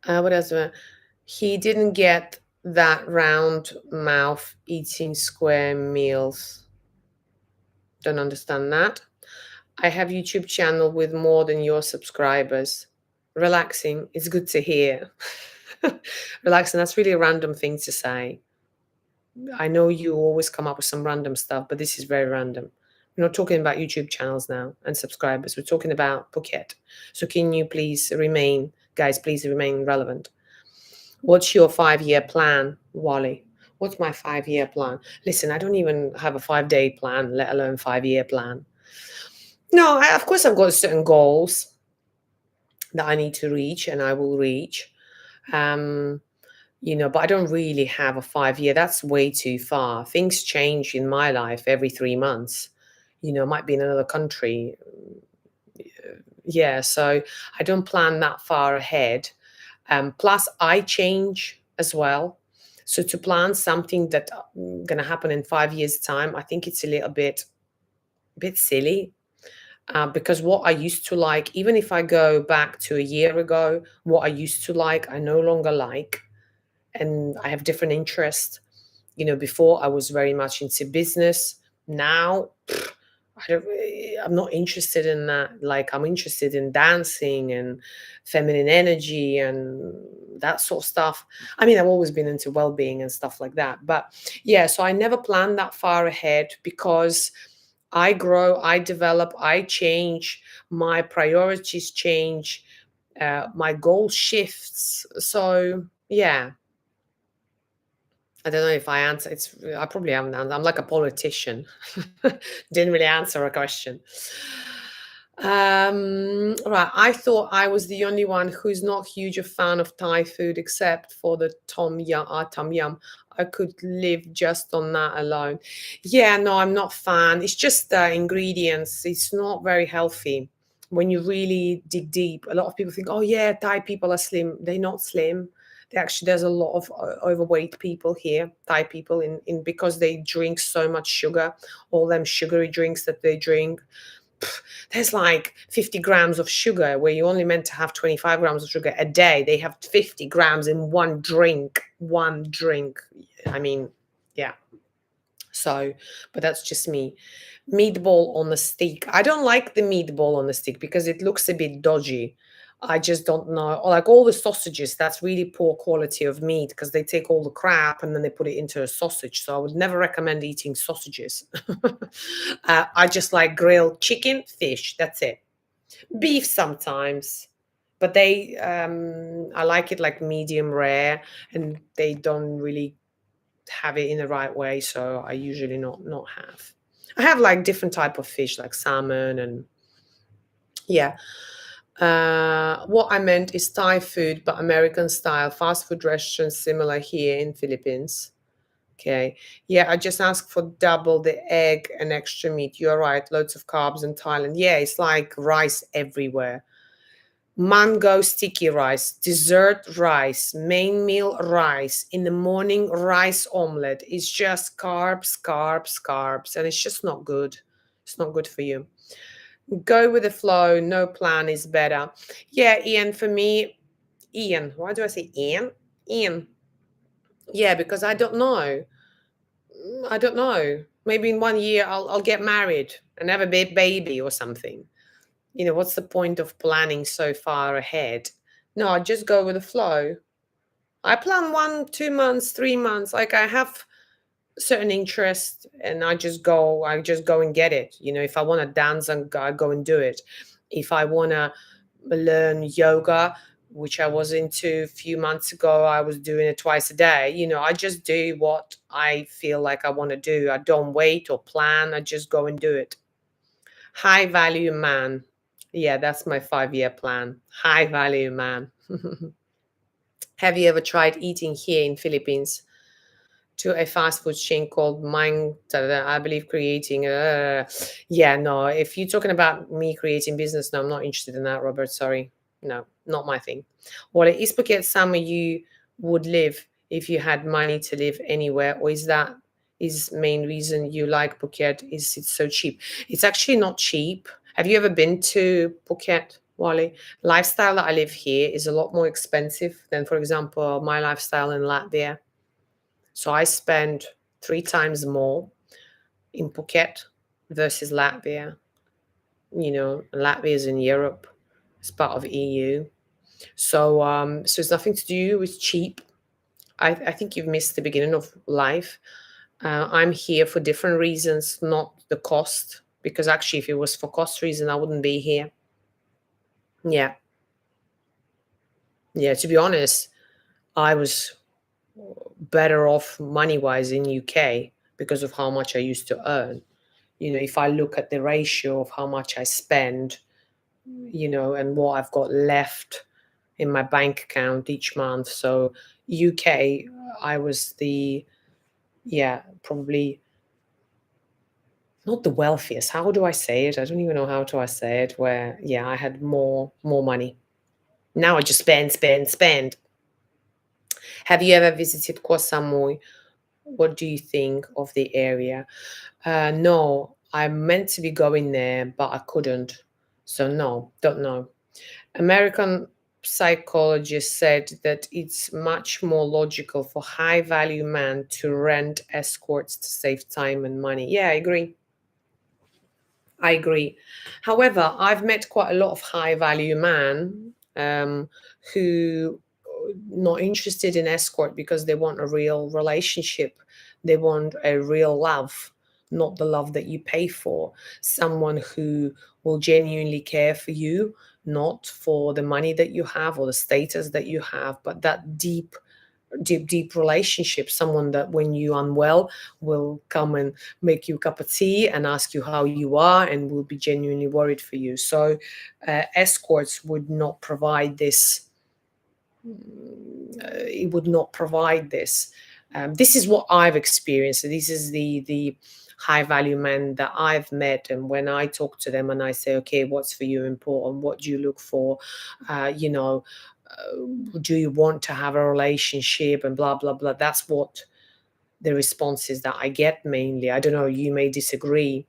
What else? He didn't get that round mouth eating square meals. Don't understand that. I have YouTube channel with more than your subscribers. Relaxing. It's good to hear. Relaxing. That's really a random thing to say. I know you always come up with some random stuff, but this is very random. We're not talking about YouTube channels now and subscribers. We're talking about Phuket. So can you please please remain relevant. What's your 5-year plan, Wally? What's my 5-year plan? Listen, I don't even have a 5-day plan, let alone 5-year plan. No, of course I've got certain goals that I need to reach and I will reach. But I don't really have a 5-year. That's way too far. Things change in my life every 3 months. Might be in another country. Yeah, so I don't plan that far ahead. Plus, I change as well. So to plan something that going to happen in 5 years' time, I think it's a little bit silly. Because what I used to like, even if I go back to a year ago, what I used to like, I no longer like. And I have different interests. Before I was very much into business. Now, I'm not interested in that. Like, I'm interested in dancing and feminine energy and that sort of stuff. I mean, I've always been into well-being and stuff like that. But yeah, so I never plan that far ahead because I grow, I develop, I change, my priorities change, my goal shifts. So yeah, I don't know if I answer. I probably haven't answered. I'm like a politician. Didn't really answer a question. Right. I thought I was the only one who's not huge a fan of Thai food, except for the tom yum. I could live just on that alone. Yeah, no, I'm not fan. It's just the ingredients. It's not very healthy. When you really dig deep, a lot of people think, oh yeah, Thai people are slim. They're not slim. There's a lot of overweight people here, Thai people, in because they drink so much sugar, all them sugary drinks that they drink. there's like 50 grams of sugar where you're only meant to have 25 grams of sugar a day. They have 50 grams in one drink. One drink. I mean, yeah. So, but that's just me. Meatball on the stick. I don't like the meatball on the stick because it looks a bit dodgy. I just don't know. Or like all the sausages, that's really poor quality of meat because they take all the crap and then they put it into a sausage. So I would never recommend eating sausages. I just like grilled chicken, fish. That's it. Beef sometimes, but I like it like medium rare, and they don't really have it in the right way, so I usually not have. I have like different type of fish like salmon and yeah. What I meant is Thai food, but American style fast food restaurants similar here in Philippines. Okay. Yeah, I just asked for double the egg and extra meat. You're right, loads of carbs in Thailand. Yeah, it's like rice everywhere. Mango sticky rice, dessert rice, main meal rice, in the morning rice omelette. It's just carbs, carbs, carbs, and it's just not good. It's not good for you. Go with the flow, no plan is better. Yeah, Ian, for me, Ian, why do I say Ian? Ian. Yeah, because I don't know. I don't know. Maybe in 1 year I'll get married and have a baby or something. What's the point of planning so far ahead? No, I just go with the flow. I plan 1, 2 months, 3 months. Like I have certain interest and I just go and get it. If I want to dance, I go and do it. If I want to learn yoga, which I was into a few months ago, I was doing it twice a day. I just do what I feel like I want to do. I don't wait or plan. I just go and do it. High value man. Yeah, that's my 5-year plan. High value man. Have you ever tried eating here in Philippines to a fast food chain called Mang, I believe creating yeah, no, if you're talking about me creating business, no, I'm not interested in that, Robert. Sorry. No, not my thing. Well, is Phuket somewhere you would live if you had money to live anywhere, or is main reason you like Phuket is it's so cheap? It's actually not cheap. Have you ever been to Phuket, Wally? Lifestyle that I live here is a lot more expensive than, for example, my lifestyle in Latvia. So I spend 3 times more in Phuket versus Latvia. Latvia is in Europe. It's part of EU. So it's nothing to do with cheap. I think you've missed the beginning of life. I'm here for different reasons, not the cost. Because actually, if it was for cost reason, I wouldn't be here. Yeah, yeah. To be honest, I was better off money wise in UK because of how much I used to earn. If I look at the ratio of how much I spend, and what I've got left in my bank account each month. So UK, I was probably not the wealthiest. How do I say it? I don't even know how do I say it. Where, yeah, I had more money. Now I just spend, spend, spend. Have you ever visited Koh Samui? What do you think of the area? No, I meant to be going there, but I couldn't. So no, don't know. American psychologist said that it's much more logical for high value men to rent escorts to save time and money. Yeah, I agree. I agree. However, I've met quite a lot of high value men who not interested in escort because they want a real relationship. They want a real love, not the love that you pay for. Someone who will genuinely care for you, not for the money that you have or the status that you have, but that deep relationship. Someone that when you're unwell will come and make you a cup of tea and ask you how you are and will be genuinely worried for you. So escorts would not provide this. It would not provide this. This is what I've experienced. This is the high value men that I've met, and when I talk to them and I say, okay, what's for you important, what do you look for, you know do you want to have a relationship and blah blah blah. That's what the responses that I get mainly. I don't know, you may disagree.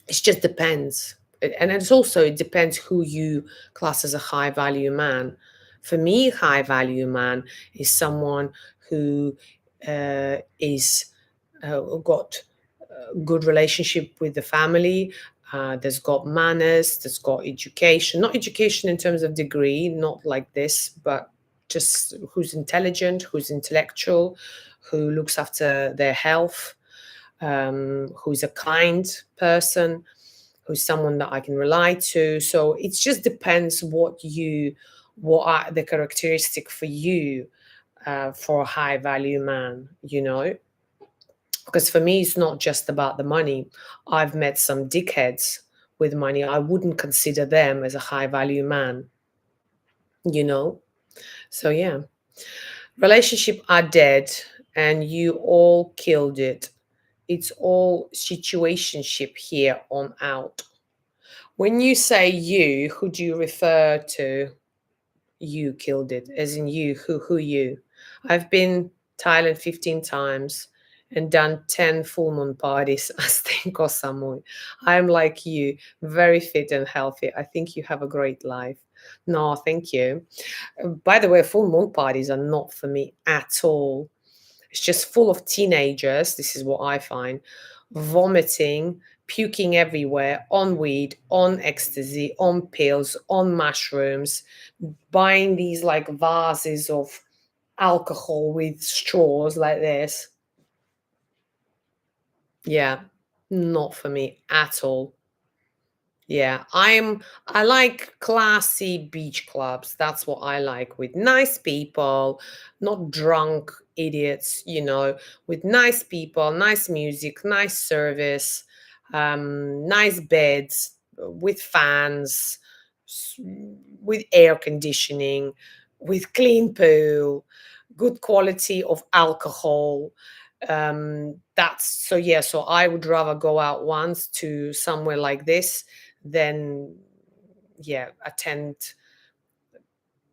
It just depends. And it's also, it depends who you class as a high value man. For me, high value man is someone who is got good relationship with the family, there's got manners, there's got education, not education in terms of degree, not like this, but just who's intelligent, who's intellectual, who looks after their health, who's a kind person, who's someone that I can rely to. So it just depends what are the characteristic for you, for a high value man, you know? Because for me, it's not just about the money. I've met some dickheads with money. I wouldn't consider them as a high value man, you know? So yeah, relationship are dead and you all killed it. It's all situationship here on out. When you say you, who do you refer to? You killed it, as in you, who you? I've been Thailand 15 times and done 10 full moon parties as 𝐸𝐿𝐴. I'm like you, very fit and healthy. I think you have a great life. No, thank you. By the way, full moon parties are not for me at all. It's just full of teenagers. This is what I find. Vomiting, puking everywhere, on weed, on ecstasy, on pills, on mushrooms, buying these like vases of alcohol with straws like this. Yeah, not for me at all. Yeah, I like classy beach clubs. That's what I like, with nice people, not drunk idiots, you know, with nice people, nice music, nice service, nice beds, with fans, s- with air conditioning, with clean pool, good quality of alcohol. That's so yeah, so I would rather go out once to somewhere like this than, yeah, attend,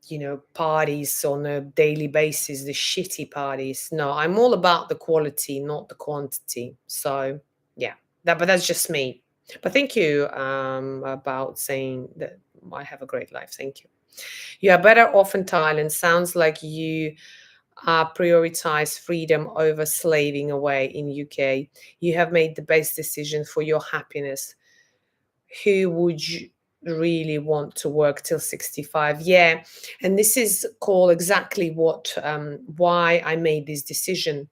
you know, parties on a daily basis, the shitty parties. No, I'm all about the quality, not the quantity. So yeah, but that's just me. But thank you, about saying that I have a great life. Thank you. You are better off in Thailand. Sounds like you prioritize freedom over slaving away in UK. You have made the best decision for your happiness. Who would you really want to work till 65? Yeah, and this is called exactly what, why I made this decision.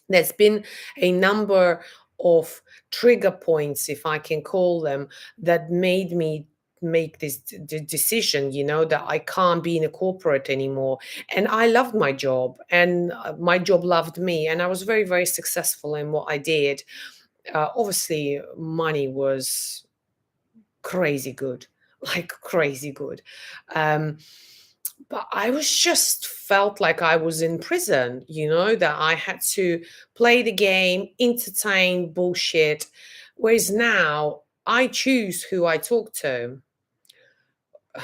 There's been a number of trigger points, if I can call them, that made me make this decision, you know, that I can't be in a corporate anymore. And I loved my job, and my job loved me, and I was very, very successful in what I did. Obviously money was crazy good, like crazy good. Um, but I was just felt like I was in prison, you know, that I had to play the game, entertain bullshit. Whereas now I choose who I talk to.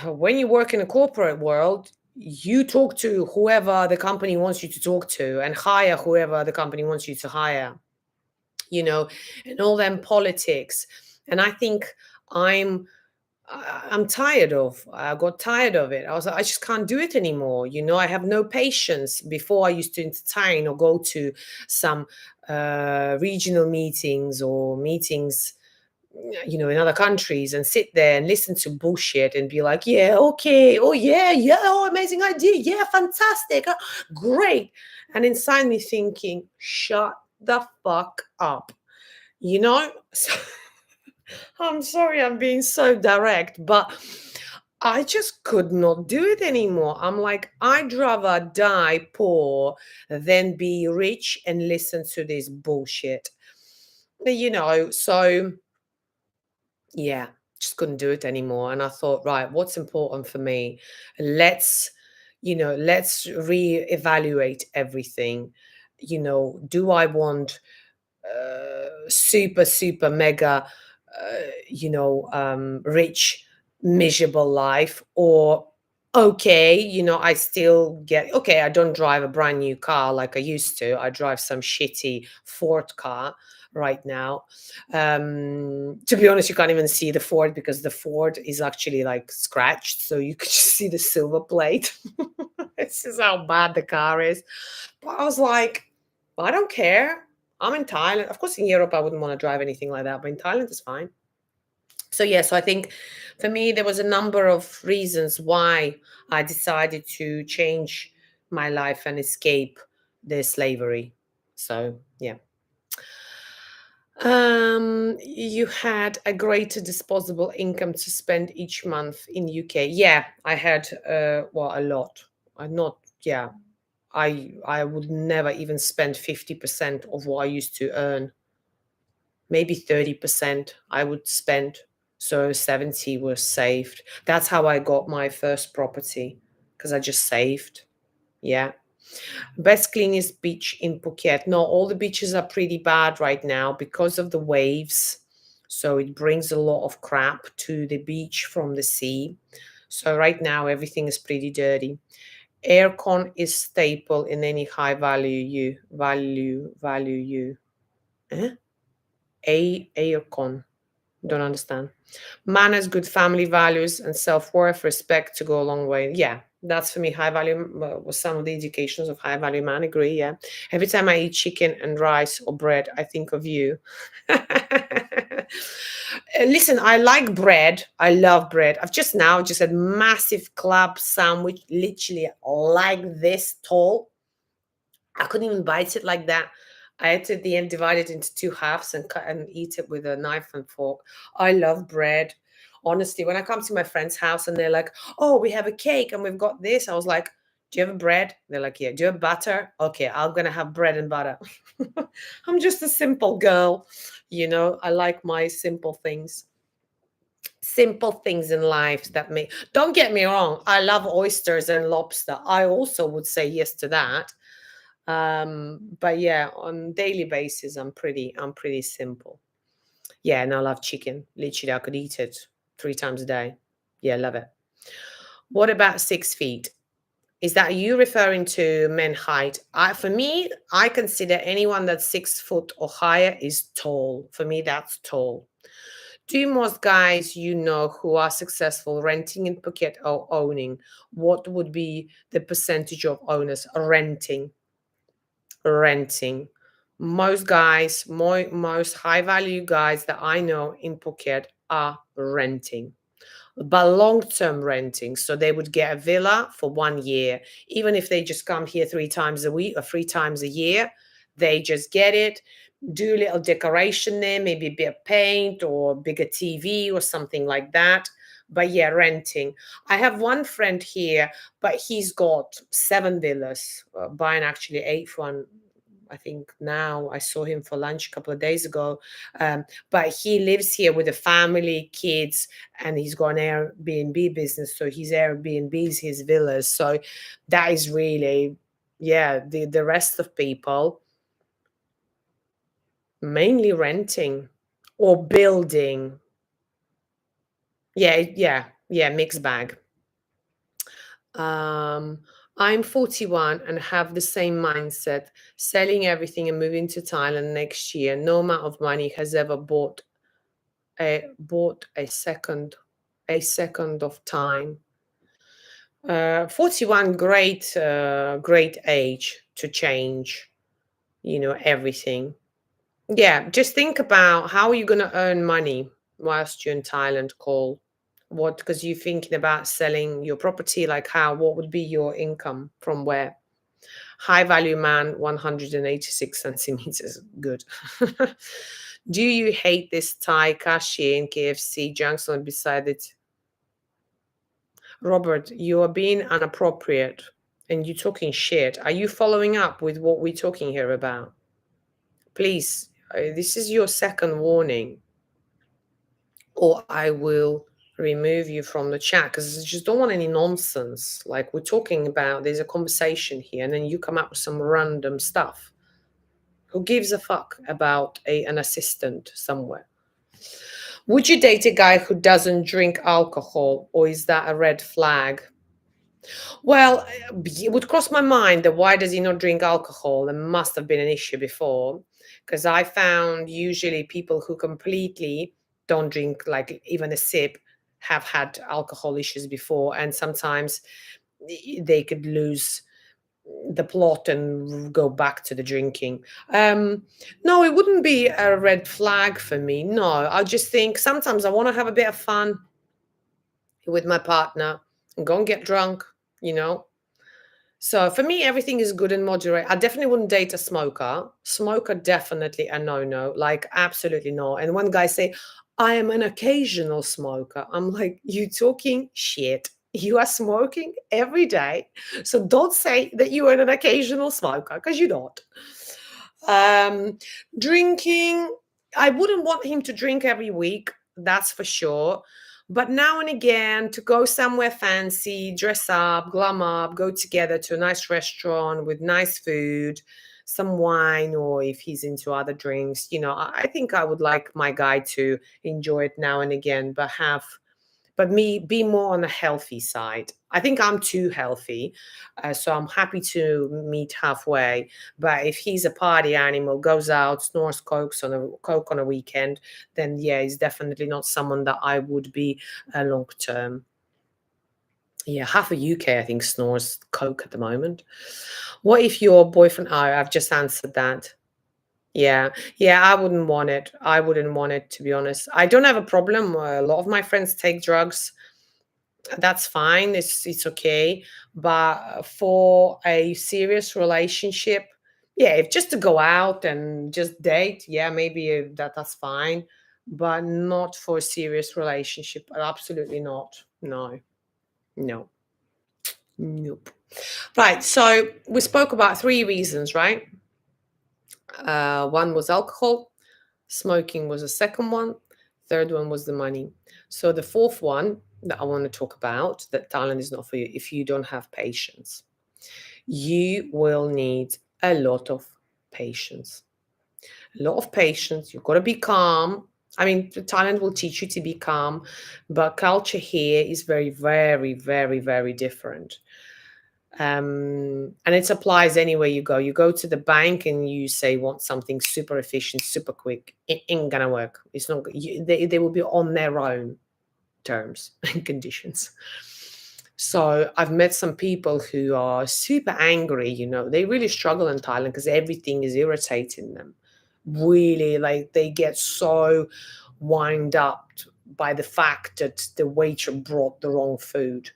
When you work in a corporate world, you talk to whoever the company wants you to talk to and hire whoever the company wants you to hire, you know, and all them politics. And I think I'm I'm tired of. I got tired of it. I was like, I just can't do it anymore. You know, I have no patience. Before I used to entertain or go to some regional meetings or meetings, you know, in other countries, and sit there and listen to bullshit and be like, yeah, okay, oh yeah, yeah, oh amazing idea, yeah, fantastic, great. And inside me thinking, shut the fuck up, you know? So, I'm sorry I'm being so direct, but I just could not do it anymore. I'm like, I'd rather die poor than be rich and listen to this bullshit. You know, so yeah, just couldn't do it anymore. And I thought, right, what's important for me? Let's, you know, let's reevaluate everything. You know, do I want super, super mega, rich, miserable life, or okay, you know, I still get okay. I don't drive a brand new car like I used to. I drive some shitty Ford car, right now. To be honest, you can't even see the Ford because the Ford is actually like scratched, so you could just see the silver plate. This is how bad the car is. But I was like, well, I don't care. I'm in Thailand. Of course, in Europe, I wouldn't want to drive anything like that, but in Thailand, it's fine. So, yeah, so I think for me, there was a number of reasons why I decided to change my life and escape the slavery. So, yeah. You had a greater disposable income to spend each month in UK. Yeah, I had well, a lot. I'm not, yeah. I would never even spend 50% of what I used to earn. Maybe 30% I would spend. So 70 was saved. That's how I got my first property, because I just saved. Yeah. Best cleanest beach in Phuket. No, all the beaches are pretty bad right now because of the waves. So it brings a lot of crap to the beach from the sea. So right now everything is pretty dirty. Aircon is staple in any high value you. Eh? Aircon. Don't understand. Manners, good family values, and self-worth, respect to go a long way. Yeah, that's for me. High value was some of the indications of high value man. Agree. Yeah. Every time I eat chicken and rice or bread, I think of you. Listen, I like bread. I love bread. I've just now just had massive club sandwich, literally like this tall. I couldn't even bite it like that. I had to at the end divide it into two halves and cut and eat it with a knife and fork. I love bread. Honestly, when I come to my friend's house and they're like, "Oh, we have a cake and we've got this," I was like, "Do you have a bread?" They're like, "Yeah." "Do you have butter?" "Okay, I'm gonna have bread and butter." I'm just a simple girl, I like my simple things. Simple things in life that make. Don't get me wrong. I love oysters and lobster. I also would say yes to that. But yeah, on daily basis, I'm pretty simple. Yeah, and I love chicken. Literally, I could eat it 3 times a day. Yeah, love it. What about 6 feet? Is that you referring to men height? For me, I consider anyone that's 6 foot or higher is tall. For me, that's tall. Do most guys who are successful renting in Phuket or owning? What would be the percentage of owners renting? Renting. Most guys, most high value guys that I know in Phuket are renting, but long term renting. So they would get a villa for 1 year, even if they just come here 3 times a week or 3 times a year. They just get it, do a little decoration there, maybe a bit of paint or bigger TV or something like that. But yeah, renting. I have one friend here, but he's got 7 villas, buying actually eighth one. I think now I saw him for lunch a couple of days ago. But he lives here with a family, kids, and he's got an Airbnb business. So his Airbnbs, his villas. So that is really, yeah, the rest of people mainly renting or building. Yeah, yeah, yeah, mixed bag. Um, I'm 41 and have the same mindset, selling everything and moving to Thailand next year. No amount of money has ever bought a second of time. 41, great age to change, everything. Yeah, just think about how are you going to earn money whilst you're in Thailand, Cole. What, because you're thinking about selling your property, like what would be your income from where? High value man, 186 centimeters. Good. Do you hate this Thai cashier in KFC junction beside it? Robert, you are being inappropriate and you're talking shit. Are you following up with what we're talking here about? Please, this is your second warning, or I will remove you from the chat because I just don't want any nonsense. Like we're talking about, there's a conversation here, and then you come up with some random stuff. Who gives a fuck about an assistant somewhere? Would you date a guy who doesn't drink alcohol, or is that a red flag? Well, it would cross my mind that why does he not drink alcohol? There must have been an issue before, because I found usually people who completely don't drink like even a sip have had alcohol issues before, and sometimes they could lose the plot and go back to the drinking. No, it wouldn't be a red flag for me. No, I just think sometimes I want to have a bit of fun with my partner and go and get drunk, you know. So for me, everything is good and moderate. I definitely wouldn't date a smoker. Smoker, definitely a no-no. Like, absolutely not. And when guys say, I am an occasional smoker, I'm like, you talking shit. You are smoking every day. So don't say that you are an occasional smoker, because you don't. Um, Drinking, I wouldn't want him to drink every week, that's for sure. But now and again, to go somewhere fancy, dress up, glam up, go together to a nice restaurant with nice food, some wine, or if he's into other drinks, I think I would like my guy to enjoy it now and again, but me be more on the healthy side. I think I'm too healthy, so I'm happy to meet halfway. But if he's a party animal, goes out, snores coke on a weekend, then yeah, he's definitely not someone that I would be long term. Yeah, half of UK I think snores coke at the moment. What if your boyfriend? Oh, I've just answered that. Yeah, yeah, I wouldn't want it. I wouldn't want it, to be honest. I don't have a problem. A lot of my friends take drugs. That's fine. It's okay. But for a serious relationship, yeah, if just to go out and just date, yeah, maybe that's fine. But not for a serious relationship. Absolutely not. No, no, nope. Right. So we spoke about three reasons, right? One was alcohol, smoking was the second one, third one was the money. So the fourth one that I want to talk about, that Thailand is not for you if you don't have patience. You will need a lot of patience. A lot of patience. You've got to be calm. I mean, Thailand will teach you to be calm, but culture here is very, very, very, very different. And it applies anywhere you go. You go to the bank and you say want something super efficient, super quick. It ain't gonna work. It's not. They will be on their own terms and conditions. So I've met some people who are super angry. They really struggle in Thailand because everything is irritating them. Really, like they get so wind up by the fact that the waiter brought the wrong food.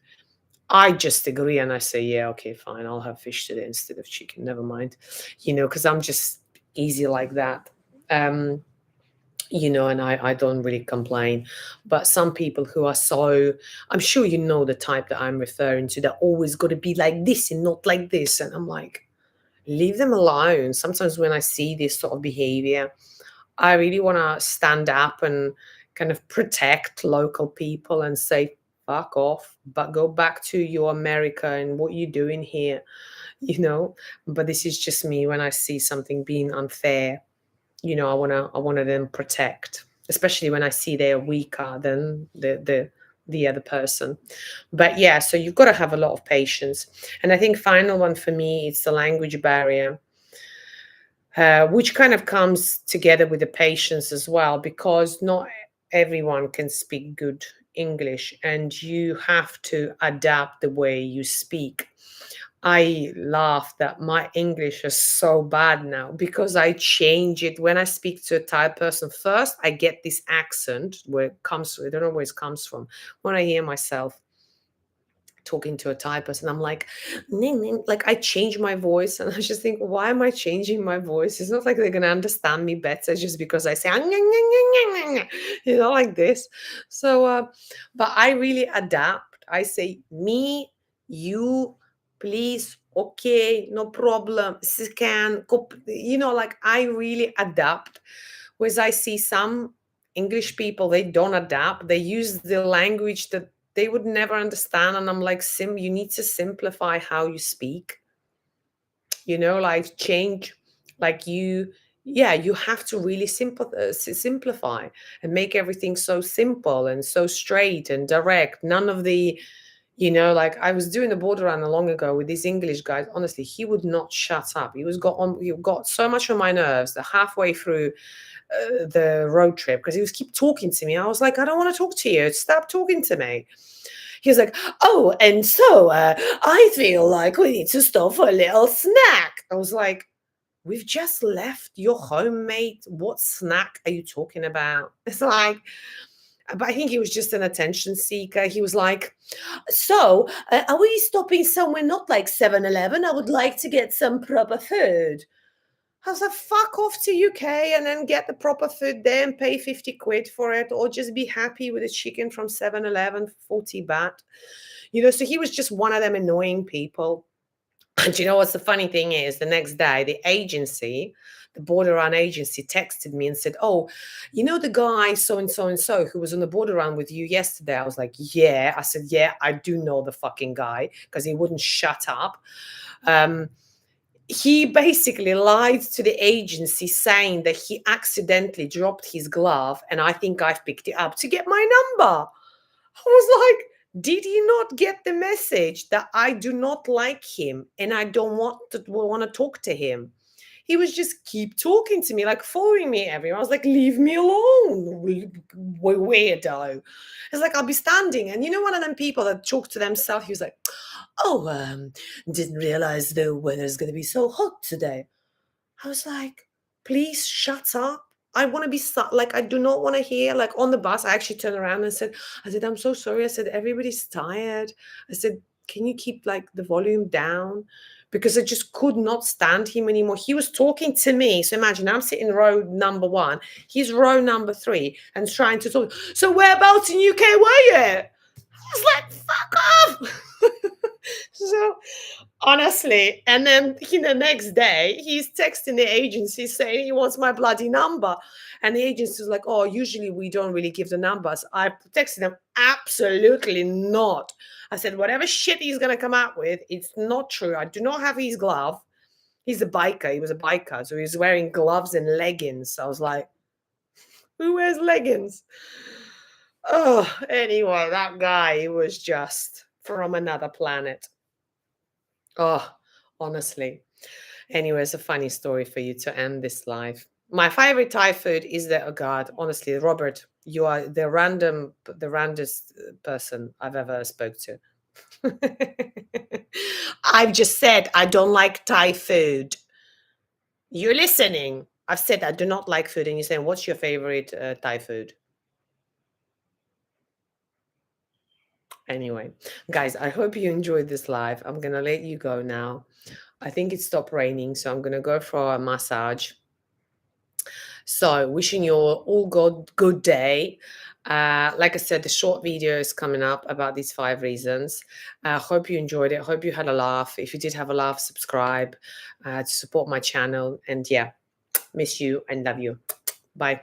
I just agree and I say, yeah, okay, fine. I'll have fish today instead of chicken. Never mind. Because I'm just easy like that. Um, and I don't really complain. But some people who are so, I'm sure you know the type that I'm referring to, they're always got to be like this and not like this. And I'm like, leave them alone. Sometimes when I see this sort of behavior, I really want to stand up and kind of protect local people and say, fuck off, but go back to your America and what you're doing here, you know. But this is just me when I see something being unfair, I wanna then protect, especially when I see they're weaker than the other person. But yeah, so you've got to have a lot of patience. And I think final one for me, it's the language barrier, which kind of comes together with the patience as well, because not everyone can speak good English and you have to adapt the way you speak. I laugh that my English is so bad now because I change it when I speak to a Thai person. First, I get this accent where it comes, I don't know where it comes from. When I hear myself talking to a Thai person, I'm like, "Ning, ning," like I change my voice and I just think, why am I changing my voice? It's not like they're gonna understand me better just because I say "Ah, nyang, nyang, nyang, nyang, nyang," like this. So but I really adapt. I say me, you, please, okay, no problem, can, like I really adapt. Whereas I see some English people, they don't adapt. They use the language that they would never understand. And I'm like, you need to simplify how you speak, like change, like yeah, you have to really simplify and make everything so simple and so straight and direct. None of the, Like I was doing the border run long ago with these English guys. Honestly, he would not shut up. He got so much on my nerves that halfway through the road trip, because he was keep talking to me. I was like, I don't want to talk to you. Stop talking to me. He was like, oh, and so I feel like we need to stop for a little snack. I was like, we've just left your home, mate. What snack are you talking about? It's like, but I think he was just an attention seeker. He was like, so are we stopping somewhere not like 7-Eleven? I would like to get some proper food. I was like, fuck off to UK and then get the proper food there and pay 50 quid for it, or just be happy with a chicken from 7-Eleven for 40 baht. So he was just one of them annoying people. And you know what's the funny thing is, the next day, the border run agency texted me and said, oh, the guy so and so who was on the border run with you yesterday? I was like, yeah. I said, yeah, I do know the fucking guy, because he wouldn't shut up. He basically lied to the agency saying that he accidentally dropped his glove and I think I've picked it up to get my number. I was like, did he not get the message that I do not like him and I don't want to talk to him? He was just keep talking to me, like following me everywhere. I was like, leave me alone, weirdo. It's like I'll be standing, and one of them people that talk to themselves, he was like, oh, didn't realize the weather's going to be so hot today. I was like, please shut up. I want to be like, I do not want to hear, like on the bus. I actually turned around and said, I'm so sorry. I said, everybody's tired. I said, can you keep like the volume down? Because I just could not stand him anymore. He was talking to me. So imagine I'm sitting row number 1. He's row number 3 and trying to talk. So whereabouts in UK were you? I was like, fuck off. So honestly, and then the next day he's texting the agency saying he wants my bloody number, and the agency is like, oh, usually we don't really give the numbers. I texted them, absolutely not. I said, whatever shit he's going to come out with, it's not true. I do not have his glove. He was a biker, so he's wearing gloves and leggings. So I was like, who wears leggings? Oh, anyway, that guy, he was just from another planet. Oh, honestly. Anyway, it's a funny story for you to end this live. My favorite Thai food is oh God, honestly, Robert, you are the randomest person I've ever spoke to. I've just said I don't like Thai food. You're listening. I've said I do not like food, and you're saying, what's your favorite Thai food? Anyway, guys, I hope you enjoyed this live. I'm going to let you go now. I think it stopped raining, so I'm going to go for a massage. So wishing you all good day. Like I said, the short video is coming up about these 5 reasons. Hope you enjoyed it. Hope you had a laugh. If you did have a laugh, subscribe to support my channel. And yeah, miss you and love you. Bye.